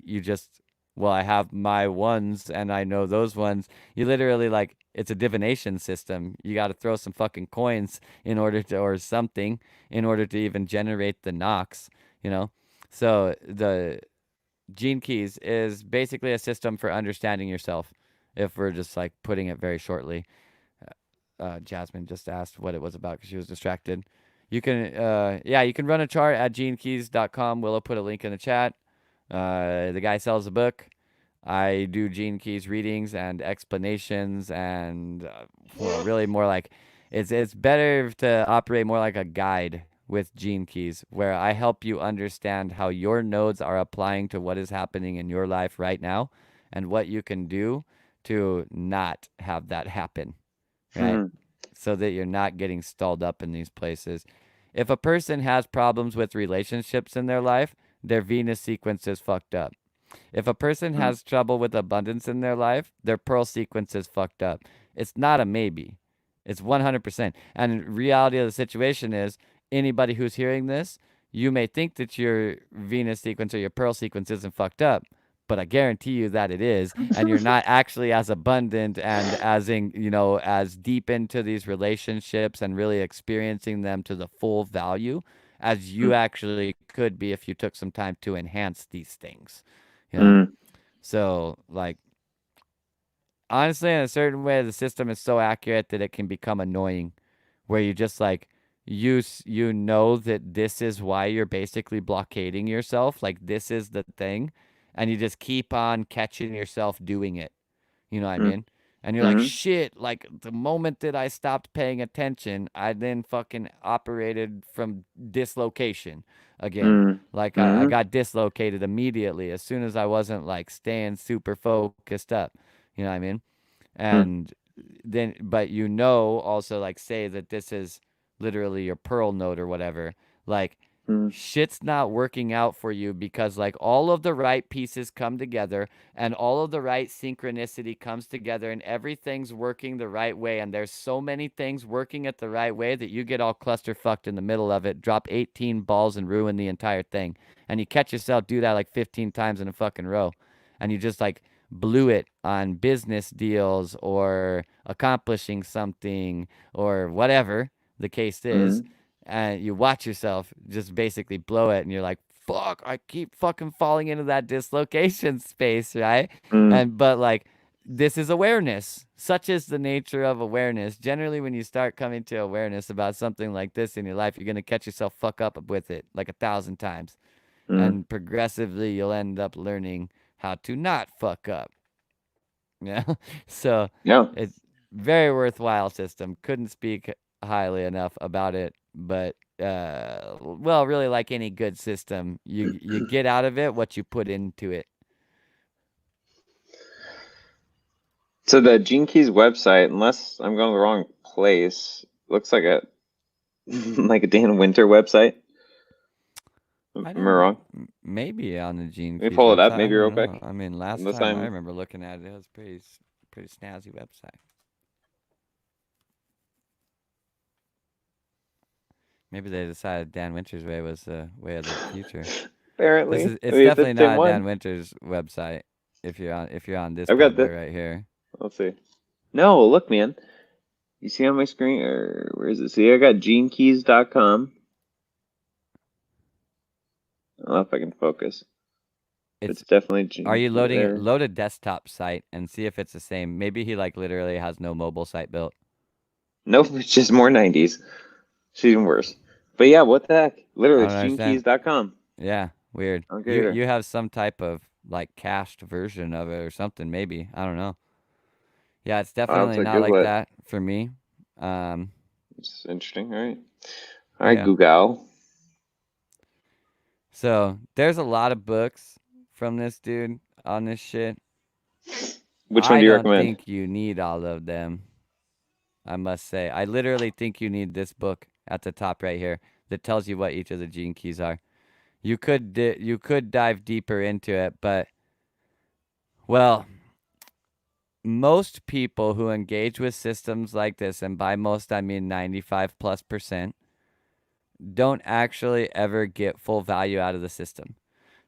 I have my ones and I know those ones. You literally like, it's a divination system. You got to throw some fucking coins in order to, or something, in order to even generate the knocks, So the Gene Keys is basically a system for understanding yourself, if we're just like putting it very shortly. Jasmine just asked what it was about because she was distracted. You can, you can run a chart at genekeys.com. Willow put a link in the chat. The guy sells a book. I do Gene Keys readings and explanations, and really more like it's better to operate more like a guide with Gene Keys, where I help you understand how your nodes are applying to what is happening in your life right now, and what you can do to not have that happen, right? So that you're not getting stalled up in these places. If a person has problems with relationships in their life, their Venus sequence is fucked up. If a person has trouble with abundance in their life, their Pearl sequence is fucked up. It's not a maybe. It's 100%. And reality of the situation is, anybody who's hearing this, you may think that your Venus sequence or your Pearl sequence isn't fucked up, but I guarantee you that it is, and you're not actually as abundant and as deep into these relationships and really experiencing them to the full value as you actually could be if you took some time to enhance these things. So, like, honestly, in a certain way, the system is so accurate that it can become annoying, where you just like, you know that this is why you're basically blockading yourself. Like, this is the thing. And you just keep on catching yourself doing it. You know what I mean? And you're like, shit, like the moment that I stopped paying attention, I then fucking operated from dislocation again. Like I got dislocated immediately as soon as I wasn't like staying super focused up. You know what I mean? And then, but also like say that this is literally your pearl note or whatever. Like, shit's not working out for you because like all of the right pieces come together and all of the right synchronicity comes together and everything's working the right way, and there's so many things working at the right way that you get all cluster fucked in the middle of it, drop 18 balls and ruin the entire thing. And you catch yourself do that like 15 times in a fucking row, and you just like blew it on business deals or accomplishing something or whatever the case is. And you watch yourself just basically blow it, and you're like, fuck, I keep fucking falling into that dislocation space, right? But like, this is awareness. Such is the nature of awareness. Generally, when you start coming to awareness about something like this in your life, you're going to catch yourself fuck up with it like 1,000 times. And progressively, you'll end up learning how to not fuck up. Yeah. So it's very worthwhile system. Couldn't speak highly enough about it. But well, really, like any good system, you get out of it what you put into it. So the Gene Keys website, unless I'm going the wrong place, looks like a Dan Winter website. Am I wrong? Maybe on the Gene Keys. Let me pull it up, website. maybe real quick. I mean, last time I remember looking at it, it was pretty snazzy website. Maybe they decided Dan Winter's way was the way of the future. Apparently, it's definitely not Dan Winter's website. If you're on this, I've got right here. Let's see. No, look, man. You see on my screen, or where is it? See, I got genekeys.com. I don't know if I can focus. It's definitely Gene. Are you load a desktop site and see if it's the same? Maybe he like literally has no mobile site built. Nope, it's just more 90s. It's even worse. But yeah, what the heck? Literally, it's genekeys.com. Yeah, weird. You have some type of like cached version of it or something, maybe. I don't know. Yeah, it's definitely not like that for me. It's interesting, right? All right, Google. So there's a lot of books from this dude on this shit. Which one do you recommend? I don't think you need all of them. I must say, I literally think you need this book at the top right here that tells you what each of the gene keys are. You could dive deeper into it, but well, most people who engage with systems like this, and by most I mean 95+%, don't actually ever get full value out of the system.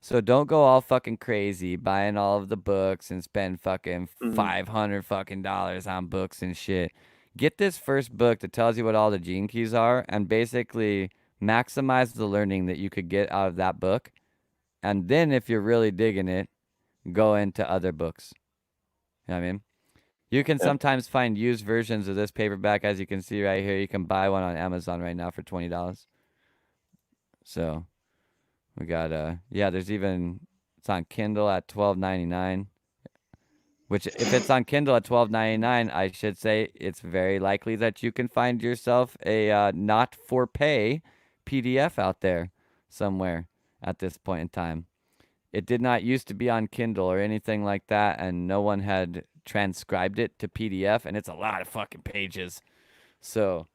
So don't go all fucking crazy buying all of the books and spend fucking $500 fucking dollars on books and shit. Get this first book that tells you what all the gene keys are and basically maximize the learning that you could get out of that book. And then if you're really digging it, go into other books. You know what I mean? You can sometimes find used versions of this paperback, as you can see right here. You can buy one on Amazon right now for $20. So we got there's even, it's on Kindle at $12.99. Which, if it's on Kindle at $12.99, I should say it's very likely that you can find yourself a not for pay PDF out there somewhere at this point in time. It did not used to be on Kindle or anything like that, and no one had transcribed it to PDF, and it's a lot of fucking pages. So,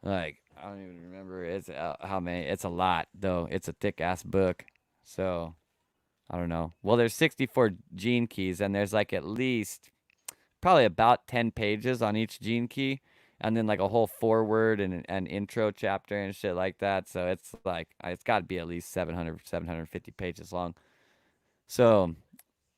like, I don't even remember it's how many. It's a lot, though. It's a thick-ass book. So I don't know. Well, there's 64 gene keys, and there's like at least probably about 10 pages on each gene key, and then like a whole foreword and an intro chapter and shit like that. So it's like, it's got to be at least 750 pages long. So,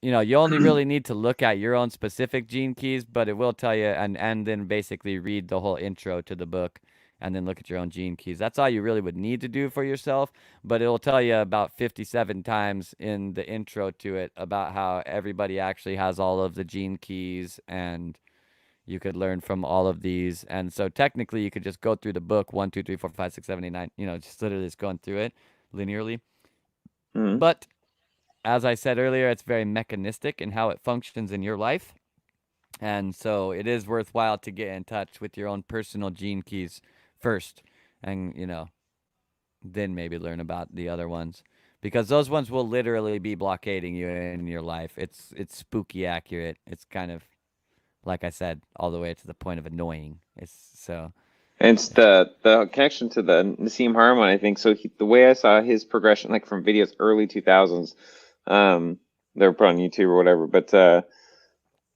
you know, you only really need to look at your own specific gene keys, but it will tell you, and then basically read the whole intro to the book. And then look at your own gene keys. That's all you really would need to do for yourself. But it'll tell you about 57 times in the intro to it about how everybody actually has all of the gene keys, and you could learn from all of these. And so technically you could just go through the book 1, 2, 3, 4, 5, 6, 7, 8, 9, you know, just literally just going through it linearly. But as I said earlier, it's very mechanistic in how it functions in your life. And so it is worthwhile to get in touch with your own personal gene keys first, and then maybe learn about the other ones, because those ones will literally be blockading you in your life. It's spooky accurate. It's kind of, like I said, all the way to the point of annoying. And it's the connection to the Nassim Haramein, I think. So the way I saw his progression, like from videos early 2000s, they were put on YouTube or whatever, but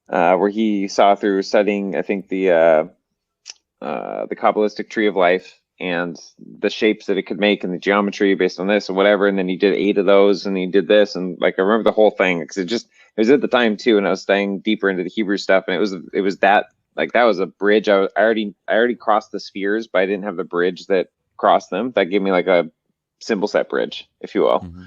where he saw through studying, I think the Kabbalistic tree of life and the shapes that it could make and the geometry based on this and whatever. And then he did 8 of those, and he did this, and like I remember the whole thing because it was at the time too, and I was studying deeper into the Hebrew stuff, and it was that. Like that was a bridge. I already crossed the spheres, but I didn't have the bridge that crossed them. That gave me like a symbol set bridge, if you will. Mm-hmm.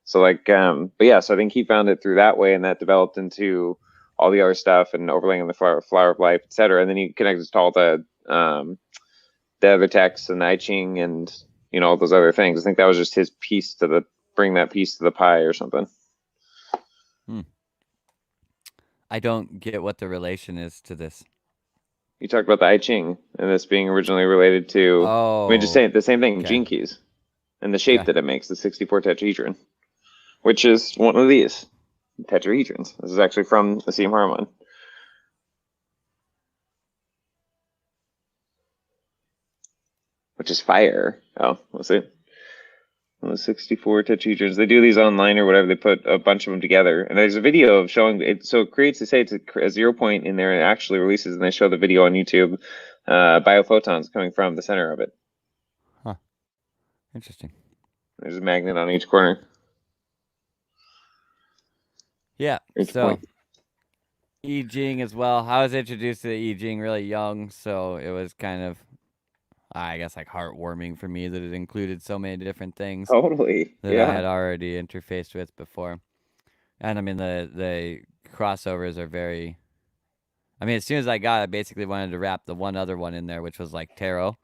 So like, but yeah, so I think he found it through that way, and that developed into all the other stuff and overlaying on the flower of life, etc. And then he connected to all the other texts and the I Ching and all those other things. I think that was just his piece to bring that piece to the pie or something. I don't get what the relation is to this. You talked about the I Ching and this being originally related to, just saying the same thing, gene keys, and the shape that it makes, the 64 tetrahedron, which is one of these tetrahedrons. This is actually from Nassim Haramein. Which is fire. Oh, let's see. 64 tetrahedrons. They do these online or whatever. They put a bunch of them together, and there's a video of showing it. So it creates, they say it's a 0 point in there, and it actually releases, and they show the video on YouTube. Biophotons coming from the center of it. Huh. Interesting. There's a magnet on each corner. Yeah. So I Ching as well. I was introduced to the I Ching really young, so it was kind of, I guess, like heartwarming for me that it included so many different things. Totally. That I had already interfaced with before. And I mean, the crossovers are very, I mean, as soon as I got it, I basically wanted to wrap the one other one in there, which was like tarot.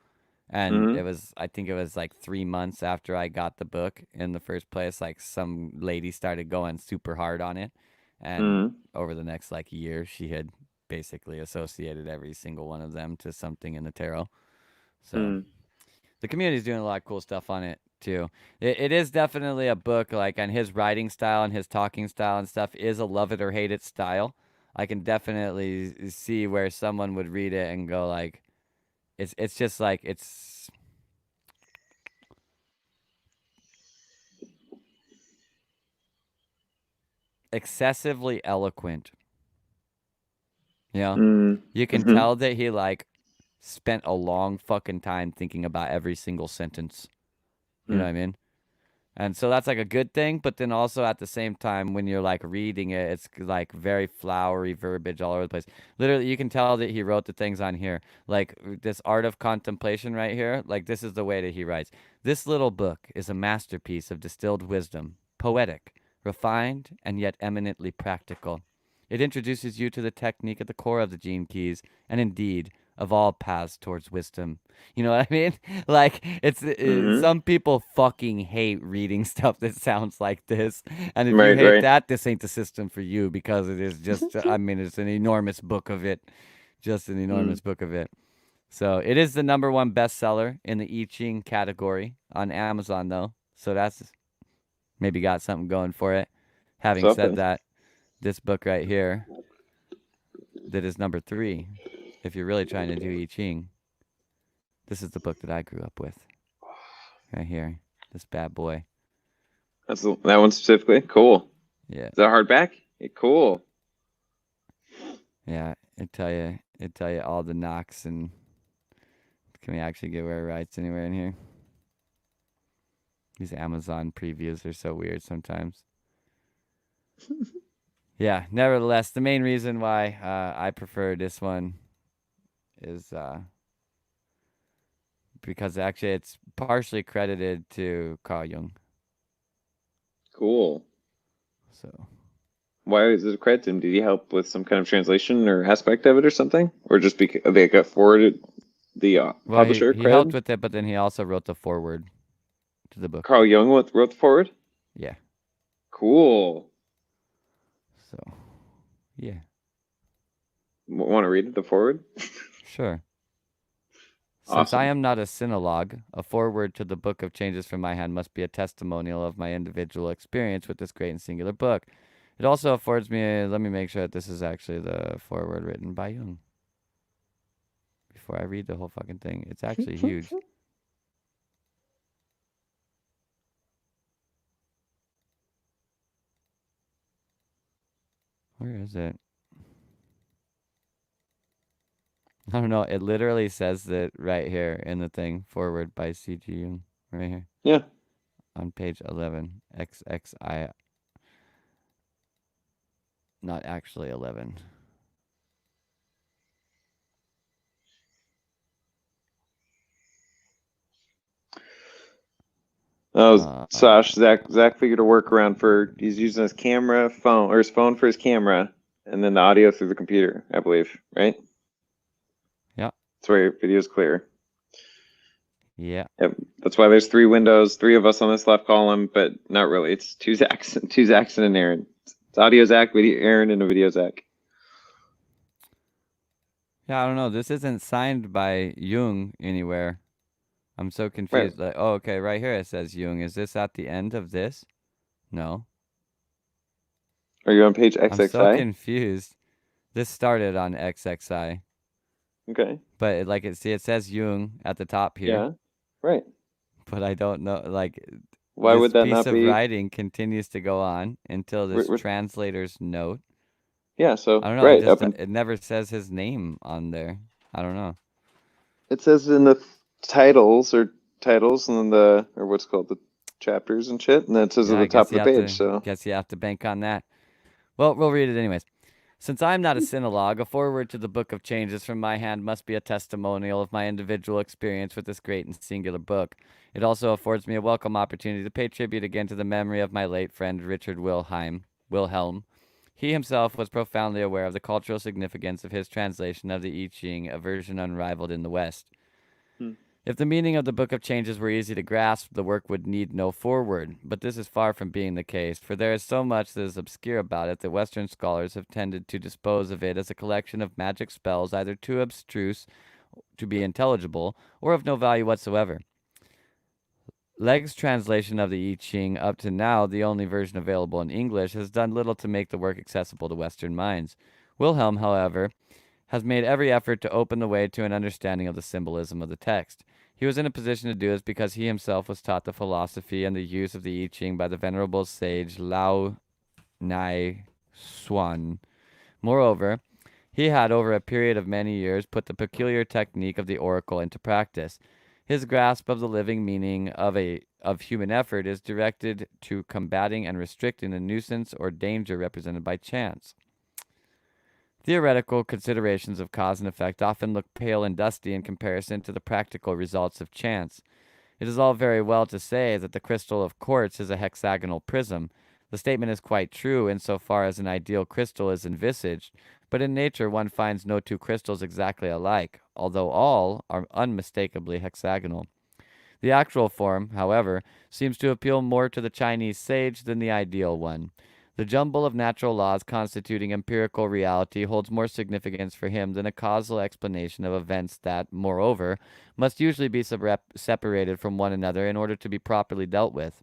And it was, I think it was like 3 months after I got the book in the first place, like some lady started going super hard on it. And over the next like year, she had basically associated every single one of them to something in the tarot. So the community's doing a lot of cool stuff on it too. It is definitely a book, like, and his writing style and his talking style and stuff is a love it or hate it style. I can definitely see where someone would read it and go like, it's just like, it's excessively eloquent. You can tell that he like spent a long fucking time thinking about every single sentence. You know what I mean? And so that's like a good thing, but then also at the same time, when you're like reading it, it's like very flowery verbiage all over the place. Literally, you can tell that he wrote the things on here. Like this art of contemplation right here, like this is the way that he writes. This little book is a masterpiece of distilled wisdom, poetic, refined, and yet eminently practical. It introduces you to the technique at the core of the gene keys, and indeed, of all paths towards wisdom. You know what I mean? Like, some people fucking hate reading stuff that sounds like this. And if you hate that, this ain't the system for you, because it is just, I mean, it's an enormous book of it. Just an enormous book of it. So it is the #1 bestseller in the I Ching category on Amazon, though. So that's maybe got something going for it. Having said that, this book right here, that is #3. If you're really trying to do I Ching, this is the book that I grew up with. Right here. This bad boy. That's that one specifically? Cool. Yeah. Is that hardback? Yeah, cool. Yeah, it tell you all the knocks, and can we actually get where it writes anywhere in here? These Amazon previews are so weird sometimes. Yeah, nevertheless, the main reason why I prefer this one is because actually it's partially credited to Carl Jung. Cool. So why is it credited to him? Did he help with some kind of translation or aspect of it or something? Or just because they got forwarded the publisher? He helped with it, but then he also wrote the foreword to the book. Carl Jung wrote the foreword? Yeah. Cool. So, yeah. Want to read the forward? Sure. Awesome. Since I am not a sinologue, a foreword to the book of changes from my hand must be a testimonial of my individual experience with this great and singular book. It also affords me, let me make sure that this is actually the foreword written by Jung. Before I read the whole fucking thing, it's actually huge. Where is it? I don't know. It literally says that right here in the thing, forward by C.G. Jung, right here. Yeah. On page 11, XXI. Not actually 11. Oh, Sash, Zach figured a workaround for, he's using his camera, phone, or his phone for his camera, and then the audio through the computer, I believe, right? Yeah. That's why your video's clear. Yeah. Yep. That's why there's 3 windows, 3 of us on this left column, but not really. It's 2 Zachs and an Aaron. It's audio Zach, video Aaron, and a video Zach. Yeah, I don't know. This isn't signed by Jung anywhere. I'm so confused. Right. Like, oh, okay, right here it says Jung. Is this at the end of this? No. Are you on page XXI? I'm so confused. This started on XXI. Okay. But it says Jung at the top here. Yeah. Right. But I don't know, like, why this would that piece not of be? Writing continues to go on until this translator's note. Yeah, so I don't know. right, it never says his name on there. I don't know. It says in the titles, and then or what's called the chapters and shit, and then it says at the top of the page. So guess you have to bank on that. Well, we'll read it anyways. Since I'm not a sinologue, a foreword to the book of changes from my hand must be a testimonial of my individual experience with this great and singular book. It also affords me a welcome opportunity to pay tribute again to the memory of my late friend Richard Wilhelm. He himself was profoundly aware of the cultural significance of his translation of the I Ching, a version unrivaled in the West. If the meaning of the Book of Changes were easy to grasp, the work would need no foreword, but this is far from being the case, for there is so much that is obscure about it that Western scholars have tended to dispose of it as a collection of magic spells either too abstruse to be intelligible or of no value whatsoever. Legg's translation of the I Ching, up to now the only version available in English, has done little to make the work accessible to Western minds. Wilhelm, however, has made every effort to open the way to an understanding of the symbolism of the text. He was in a position to do this because he himself was taught the philosophy and the use of the I Ching by the venerable sage Lao Nai Xuan. Moreover, he had over a period of many years put the peculiar technique of the oracle into practice. His grasp of the living meaning of human effort is directed to combating and restricting the nuisance or danger represented by chance. Theoretical considerations of cause and effect often look pale and dusty in comparison to the practical results of chance. It is all very well to say that the crystal of quartz is a hexagonal prism. The statement is quite true insofar as an ideal crystal is envisaged, but in nature one finds no 2 crystals exactly alike, although all are unmistakably hexagonal. The actual form, however, seems to appeal more to the Chinese sage than the ideal one. The jumble of natural laws constituting empirical reality holds more significance for him than a causal explanation of events that, moreover, must usually be separated from one another in order to be properly dealt with.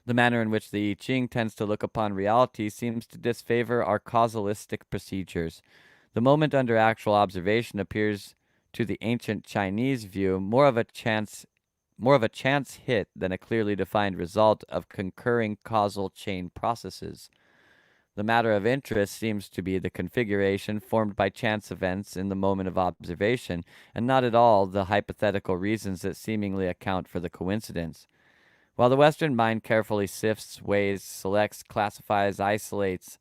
The manner in which the I Ching tends to look upon reality seems to disfavor our causalistic procedures. The moment under actual observation appears to the ancient Chinese view more of a chance hit than a clearly defined result of concurring causal chain processes. The matter of interest seems to be the configuration formed by chance events in the moment of observation, and not at all the hypothetical reasons that seemingly account for the coincidence. While the Western mind carefully sifts, weighs, selects, classifies, isolates,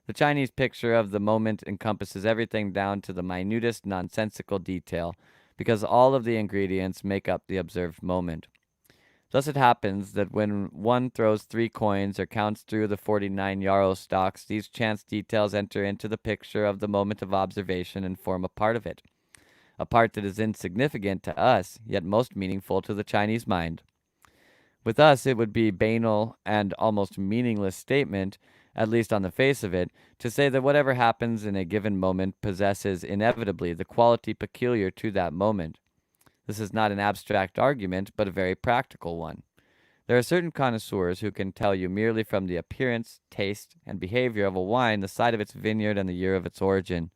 the Chinese picture of the moment encompasses everything down to the minutest nonsensical detail, because all of the ingredients make up the observed moment. Thus it happens that when one throws 3 coins or counts through the 49 yarrow stalks, these chance details enter into the picture of the moment of observation and form a part of it, a part that is insignificant to us, yet most meaningful to the Chinese mind. With us, it would be banal and almost meaningless statement, at least on the face of it, to say that whatever happens in a given moment possesses inevitably the quality peculiar to that moment. This is not an abstract argument, but a very practical one. There are certain connoisseurs who can tell you merely from the appearance, taste, and behavior of a wine the site of its vineyard and the year of its origin.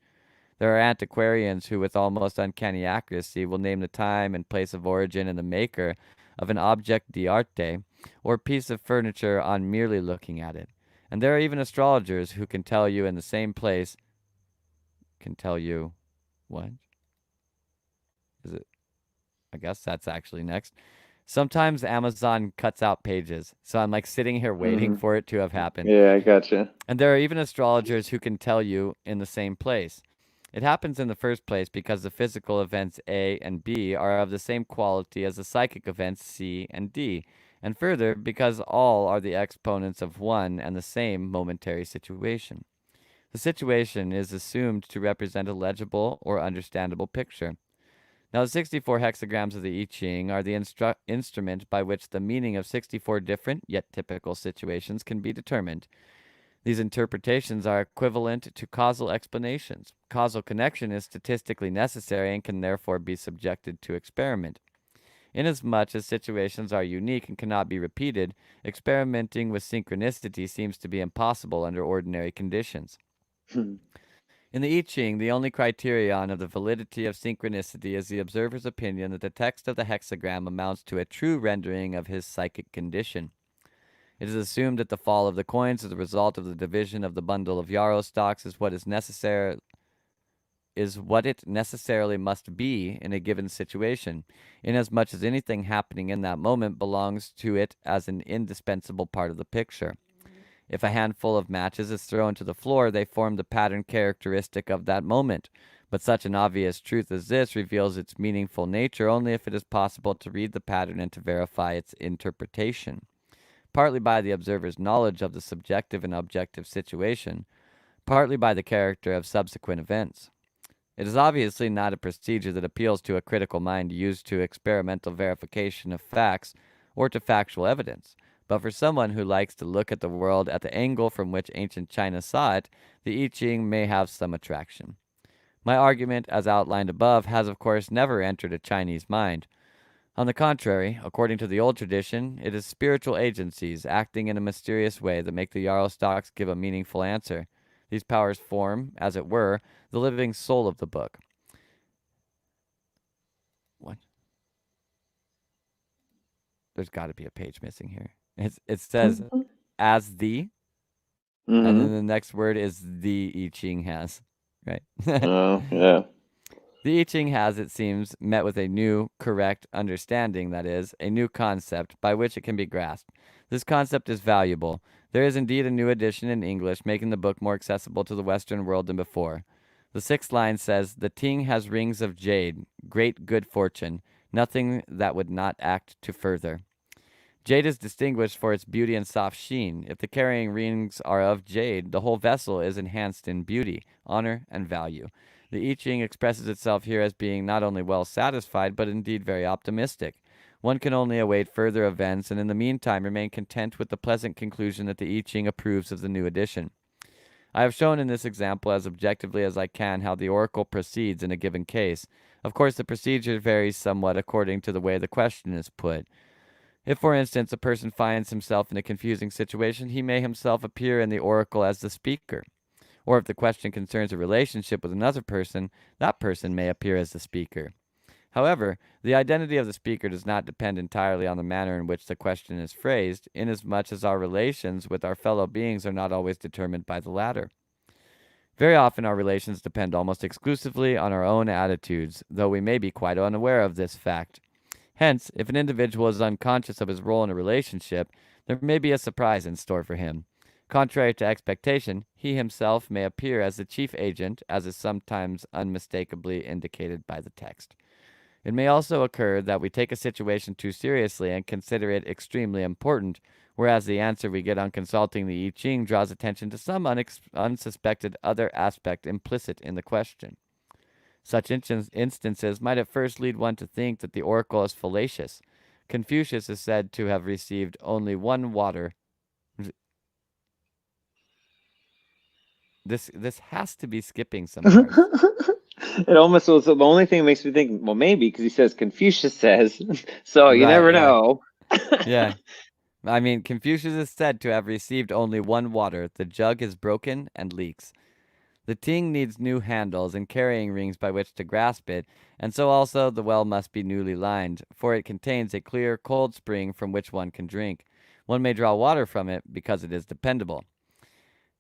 There are antiquarians who, with almost uncanny accuracy, will name the time and place of origin and the maker of an object d'arte or piece of furniture on merely looking at it. And there are even astrologers who can tell you in the same place. Can tell you what? Is it? I guess that's actually next. Sometimes Amazon cuts out pages, so I'm like sitting here waiting for it to have happened. Yeah, I gotcha. And there are even astrologers who can tell you in the same place. It happens in the first place because the physical events A and B are of the same quality as the psychic events C and D, and further because all are the exponents of one and the same momentary situation. The situation is assumed to represent a legible or understandable picture. Now, the 64 hexagrams of the I Ching are the instrument by which the meaning of 64 different yet typical situations can be determined. These interpretations are equivalent to causal explanations. Causal connection is statistically necessary and can therefore be subjected to experiment. Inasmuch as situations are unique and cannot be repeated, experimenting with synchronicity seems to be impossible under ordinary conditions. In the I Ching, the only criterion of the validity of synchronicity is the observer's opinion that the text of the hexagram amounts to a true rendering of his psychic condition. It is assumed that the fall of the coins as a result of the division of the bundle of yarrow stalks is what it necessarily must be in a given situation, inasmuch as anything happening in that moment belongs to it as an indispensable part of the picture. If a handful of matches is thrown to the floor, they form the pattern characteristic of that moment. But such an obvious truth as this reveals its meaningful nature only if it is possible to read the pattern and to verify its interpretation. Partly by the observer's knowledge of the subjective and objective situation, partly by the character of subsequent events. It is obviously not a procedure that appeals to a critical mind used to experimental verification of facts or to factual evidence. But for someone who likes to look at the world at the angle from which ancient China saw it, the I Ching may have some attraction. My argument, as outlined above, has of course never entered a Chinese mind. On the contrary, according to the old tradition, it is spiritual agencies acting in a mysterious way that make the yarrow stalks give a meaningful answer. These powers form, as it were, the living soul of the book. What? There's got to be a page missing here. It says, as the, and then the next word is the I Ching has, right? Oh, yeah. The I Ching has, it seems, met with a new, correct understanding, that is, a new concept by which it can be grasped. This concept is valuable. There is indeed a new edition in English, making the book more accessible to the Western world than before. The 6th line says, the Ting has rings of jade, great good fortune, nothing that would not act to further. Jade is distinguished for its beauty and soft sheen. If the carrying rings are of jade, the whole vessel is enhanced in beauty, honor, and value. The I Ching expresses itself here as being not only well satisfied, but indeed very optimistic. One can only await further events, and in the meantime remain content with the pleasant conclusion that the I Ching approves of the new edition. I have shown in this example as objectively as I can how the oracle proceeds in a given case. Of course, the procedure varies somewhat according to the way the question is put. If, for instance, a person finds himself in a confusing situation, he may himself appear in the oracle as the speaker. Or if the question concerns a relationship with another person, that person may appear as the speaker. However, the identity of the speaker does not depend entirely on the manner in which the question is phrased, inasmuch as our relations with our fellow beings are not always determined by the latter. Very often our relations depend almost exclusively on our own attitudes, though we may be quite unaware of this fact. Hence, if an individual is unconscious of his role in a relationship, there may be a surprise in store for him. Contrary to expectation, he himself may appear as the chief agent, as is sometimes unmistakably indicated by the text. It may also occur that we take a situation too seriously and consider it extremely important, whereas the answer we get on consulting the I Ching draws attention to some unsuspected other aspect implicit in the question. Such instances might at first lead one to think that the oracle is fallacious. Confucius is said to have received only one water. This has to be skipping some parts. It almost was the only thing that makes me think, well, maybe because he says Confucius says, so you Right, never yeah. know. Yeah. I mean, Confucius is said to have received only one water. The jug is broken and leaks. The ting needs new handles and carrying rings by which to grasp it, and so also the well must be newly lined, for it contains a clear, cold spring from which one can drink. One may draw water from it because it is dependable.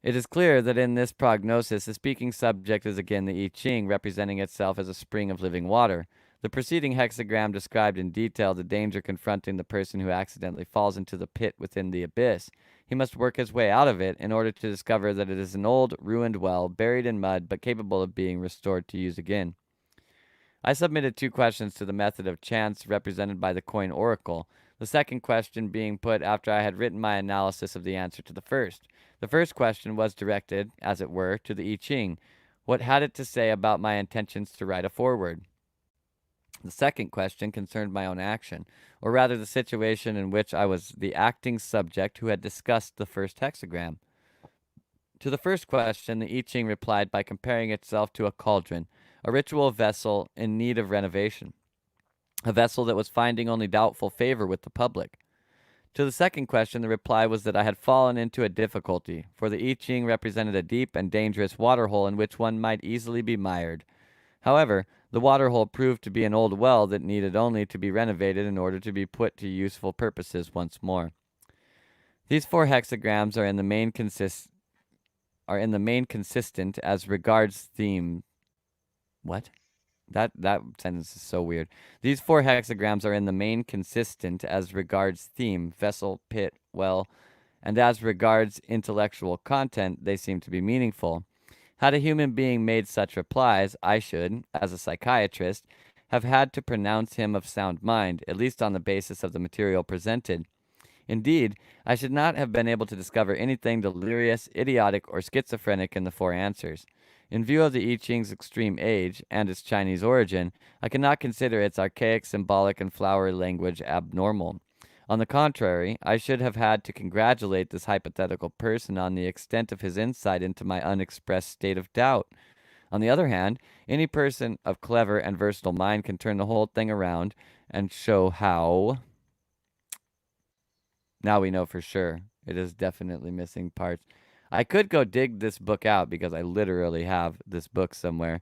It is clear that in this prognosis, the speaking subject is again the I Ching, representing itself as a spring of living water. The preceding hexagram described in detail the danger confronting the person who accidentally falls into the pit within the abyss. He must work his way out of it in order to discover that it is an old, ruined well, buried in mud, but capable of being restored to use again. I submitted 2 questions to the method of chance represented by the coin oracle, the second question being put after I had written my analysis of the answer to the first. The first question was directed, as it were, to the I Ching. What had it to say about my intentions to write a foreword? The second question concerned my own action, or rather the situation in which I was the acting subject who had discussed the first hexagram. To the first question, the I Ching replied by comparing itself to a cauldron, a ritual vessel in need of renovation, a vessel that was finding only doubtful favor with the public. To the second question, the reply was that I had fallen into a difficulty, for the I Ching represented a deep and dangerous waterhole in which one might easily be mired. However, the waterhole proved to be an old well that needed only to be renovated in order to be put to useful purposes once more. These 4 hexagrams are in the main consistent as regards theme. What? That sentence is so weird. These 4 hexagrams are in the main consistent as regards theme, vessel, pit, well, and as regards intellectual content, they seem to be meaningful. Had a human being made such replies, I should, as a psychiatrist, have had to pronounce him of sound mind, at least on the basis of the material presented. Indeed, I should not have been able to discover anything delirious, idiotic, or schizophrenic in the 4 answers. In view of the I Ching's extreme age and its Chinese origin, I cannot consider its archaic, symbolic, and flowery language abnormal. On the contrary, I should have had to congratulate this hypothetical person on the extent of his insight into my unexpressed state of doubt. On the other hand, any person of clever and versatile mind can turn the whole thing around and show how. Now we know for sure. It is definitely missing parts. I could go dig this book out because I literally have this book somewhere.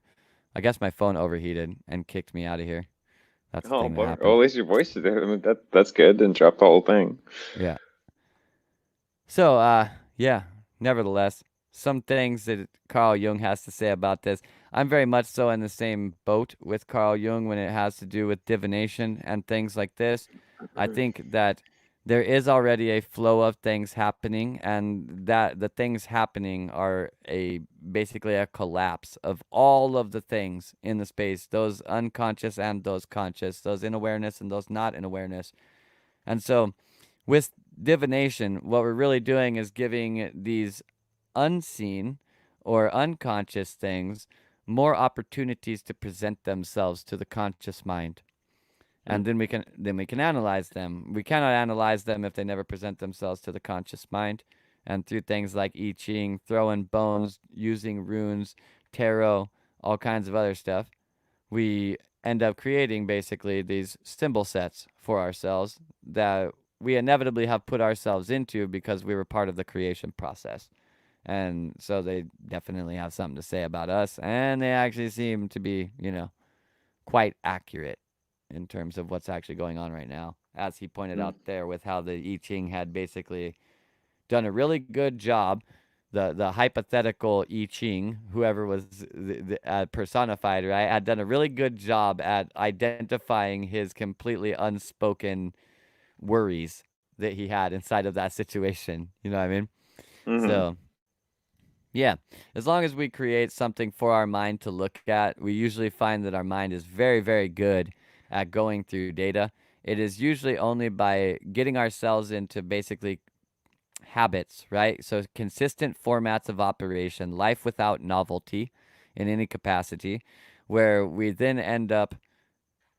I guess my phone overheated and kicked me out of here. That's the thing that happened. Oh, at least your voice is there. I mean, that's good. Didn't drop the whole thing. Yeah. So, yeah, nevertheless, some things that Carl Jung has to say about this. I'm very much so in the same boat with Carl Jung when it has to do with divination and things like this. I think that there is already a flow of things happening, and that the things happening are basically a collapse of all of the things in the space, those unconscious and those conscious, those in awareness and those not in awareness. And so with divination, what we're really doing is giving these unseen or unconscious things more opportunities to present themselves to the conscious mind. And then we can analyze them. We cannot analyze them if they never present themselves to the conscious mind. And through things like I Ching, throwing bones, using runes, tarot, all kinds of other stuff, we end up creating basically these symbol sets for ourselves that we inevitably have put ourselves into because we were part of the creation process. And so they definitely have something to say about us, and they actually seem to be, quite accurate in terms of what's actually going on right now. As he pointed out there with how the I Ching had basically done a really good job, the hypothetical I Ching, whoever was personified, right, had done a really good job at identifying his completely unspoken worries that he had inside of that situation. You know what I mean? Mm-hmm. So, yeah, as long as we create something for our mind to look at, we usually find that our mind is very, very good at going through data. It is usually only by getting ourselves into basically habits, right? So consistent formats of operation, life without novelty in any capacity, where we then end up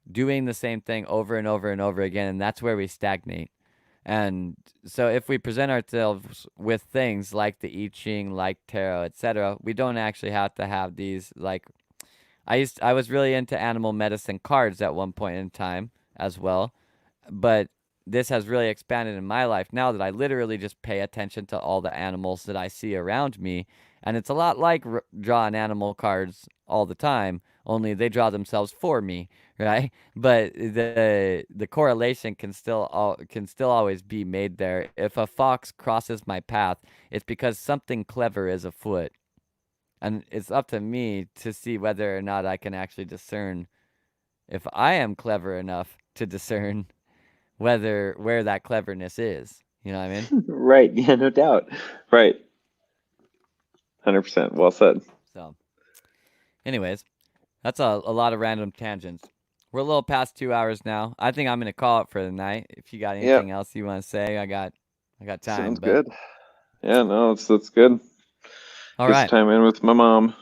doing the same thing over and over and over again, and that's where we stagnate. And so if we present ourselves with things like the I Ching, like tarot, etc., we don't actually have to have these like I was really into animal medicine cards at one point in time as well, but this has really expanded in my life now that I literally just pay attention to all the animals that I see around me, and it's a lot like drawing animal cards all the time, only they draw themselves for me, right? But the correlation can still always be made there. If a fox crosses my path, it's because something clever is afoot. And it's up to me to see whether or not I can actually discern if I am clever enough to discern where that cleverness is. You know what I mean? Right. Yeah, no doubt. Right. 100%. Well said. So, anyways, that's a lot of random tangents. We're a little past 2 hours now. I think I'm gonna call it for the night. If you got anything else you want to say, I got time. Sounds good. Yeah, no, that's good. All right. Time in with my mom.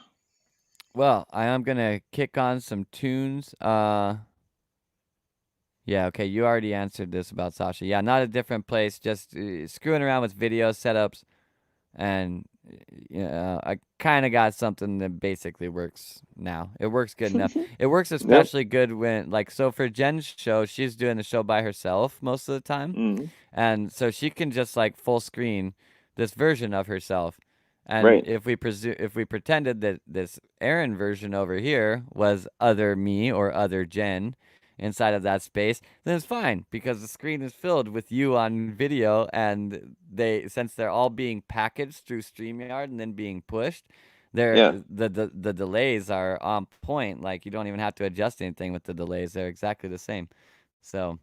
Well, I am gonna kick on some tunes. Yeah, okay, you already answered this about Sasha. Yeah, not a different place, just screwing around with video setups, and I kind of got something that basically works now. It works good enough. It works especially good when, like, so for Jen's show, she's doing the show by herself most of the time, and so she can just like full screen this version of herself. And if we pretended that this Aaron version over here was other me or other Jen inside of that space, then it's fine because the screen is filled with you on video, and since they're all being packaged through StreamYard and then being pushed, the delays are on point. Like, you don't even have to adjust anything with the delays. They're exactly the same. So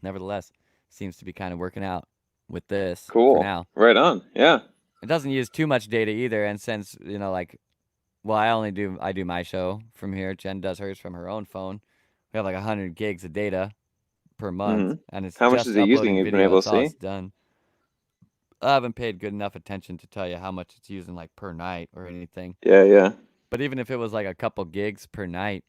nevertheless, seems to be kind of working out with this for now. Right on. Yeah. It doesn't use too much data either, and since, like, well, I do my show from here. Jen does hers from her own phone. We have like 100 gigs of data per month, and it's how just much is it using? You've been able to see? It's done. I haven't paid good enough attention to tell you how much it's using like per night or anything. Yeah. But even if it was like a couple gigs per night,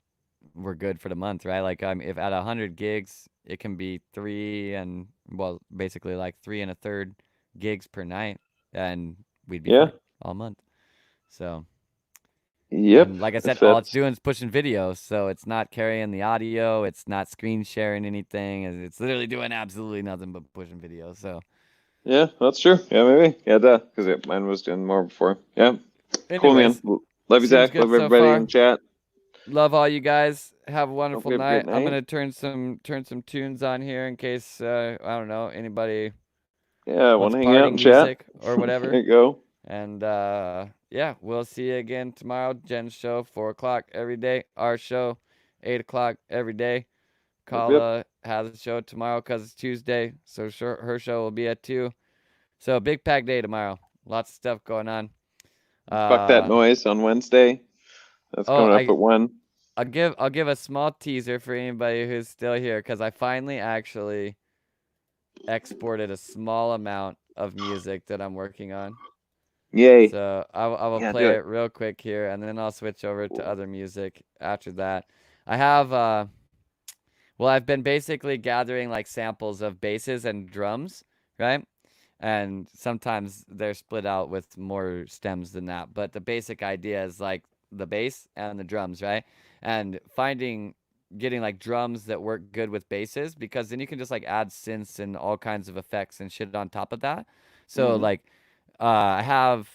we're good for the month, right? Like, if at 100 gigs, it can be basically like 3 1/3 gigs per night, and we'd be fine all month. So. Yep. And like I said, all it's doing is pushing videos, so it's not carrying the audio, it's not screen sharing anything, it's literally doing absolutely nothing but pushing videos. So. Yeah, that's true. Yeah, maybe. Yeah, because mine was doing more before. Yeah. Anyways, cool, man. Love you, Zach. Love everybody in chat. Love all you guys. Have a wonderful night. I'm gonna turn some tunes on here in case I don't know, anybody. Yeah, want to hang out and chat or whatever. There you go. And yeah, we'll see you again tomorrow. Jen's show 4 o'clock every day. Our show 8 o'clock every day. Kala has a show tomorrow because it's Tuesday, so her show will be at 2. So big pack day tomorrow. Lots of stuff going on. Fuck that noise on Wednesday. That's coming up at 1. I'll give a small teaser for anybody who's still here, because I finally actually exported a small amount of music that I'm working on. Yay. So I will play it real quick here, and then I'll switch over to other music after that. I have I've been basically gathering like samples of basses and drums, right? And sometimes they're split out with more stems than that, but the basic idea is like the bass and the drums, right? And getting like drums that work good with basses, because then you can just like add synths and all kinds of effects and shit on top of that. So like I have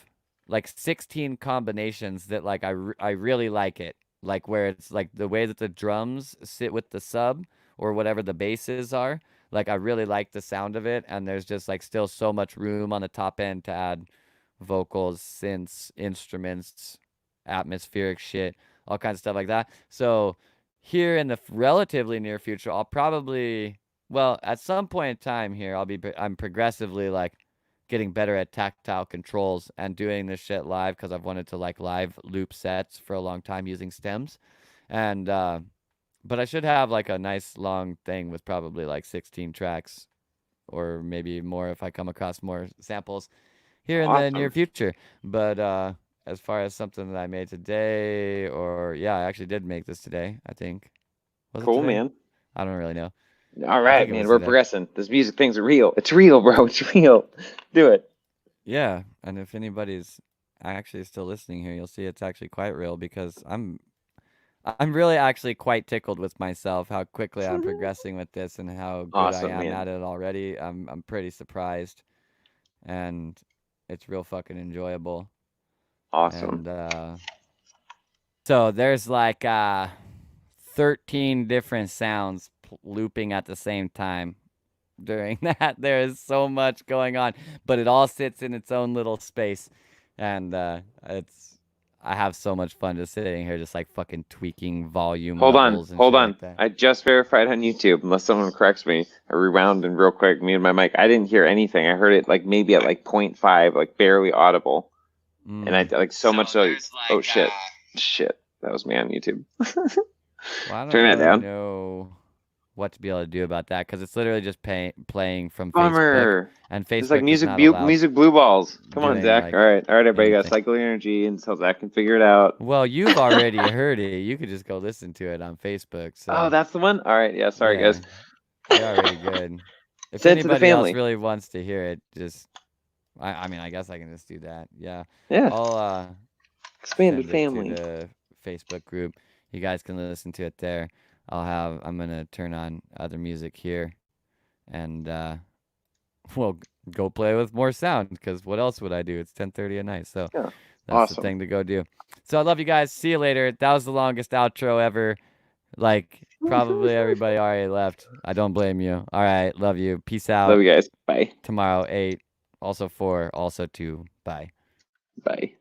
like 16 combinations that like I really like it, like where it's like the way that the drums sit with the sub or whatever the basses are. Like, I really like the sound of it, and there's just like still so much room on the top end to add vocals, synths, instruments, atmospheric shit, all kinds of stuff like that. So here in the relatively near future, I'll probably, at some point in time here, I'm progressively like getting better at tactile controls and doing this shit live, because I've wanted to like live loop sets for a long time using stems. And but I should have like a nice long thing with probably like 16 tracks, or maybe more if I come across more samples here in the near future. But as far as something that I made today, I actually did make this today, I think. Cool, man. I don't really know. All right, man, we're progressing. This music thing's real. It's real, bro. It's real. Do it. Yeah, and if anybody's actually still listening here, you'll see it's actually quite real because I'm really actually quite tickled with myself how quickly I'm progressing with this and how good Awesome, I am man. at it already. I'm pretty surprised, and it's real fucking enjoyable. Awesome. And so there's like 13 different sounds looping at the same time during that. There is so much going on, but it all sits in its own little space, and I have so much fun just sitting here just like fucking tweaking volume levels and shit like that. I just verified on YouTube, unless someone corrects me. I rewounded real quick, muted my mic. I didn't hear anything. I heard it like maybe at like 0.5, like barely audible. And I like so much like, oh shit. Shit. That was me on YouTube. Well, I don't Turn that really down. know what to be able to do about that because it's literally just playing from Bummer. Facebook, and Facebook It's like is not allowed music blue balls. Come on, doing, Zach. like, all right, everybody got anything. cycle energy until Zach can figure it out. Well, you've already heard it. You could just go listen to it on Facebook. So. Oh, that's the one? All right, yeah, sorry, guys. You're already good. If Send it to the anybody else family. really wants to hear it, just I mean, I guess I can just do that. Yeah. Yeah. I'll expanded send family it to the Facebook group. You guys can listen to it there. I'm gonna turn on other music here, and we'll go play with more sound. Because what else would I do? It's 10:30 at night, so yeah. That's awesome. the thing to go do. So I love you guys. See you later. That was the longest outro ever. Like probably everybody already left. I don't blame you. All right, love you. Peace out. Love you guys. Bye. Tomorrow 8, also 4, also 2. Bye. Bye.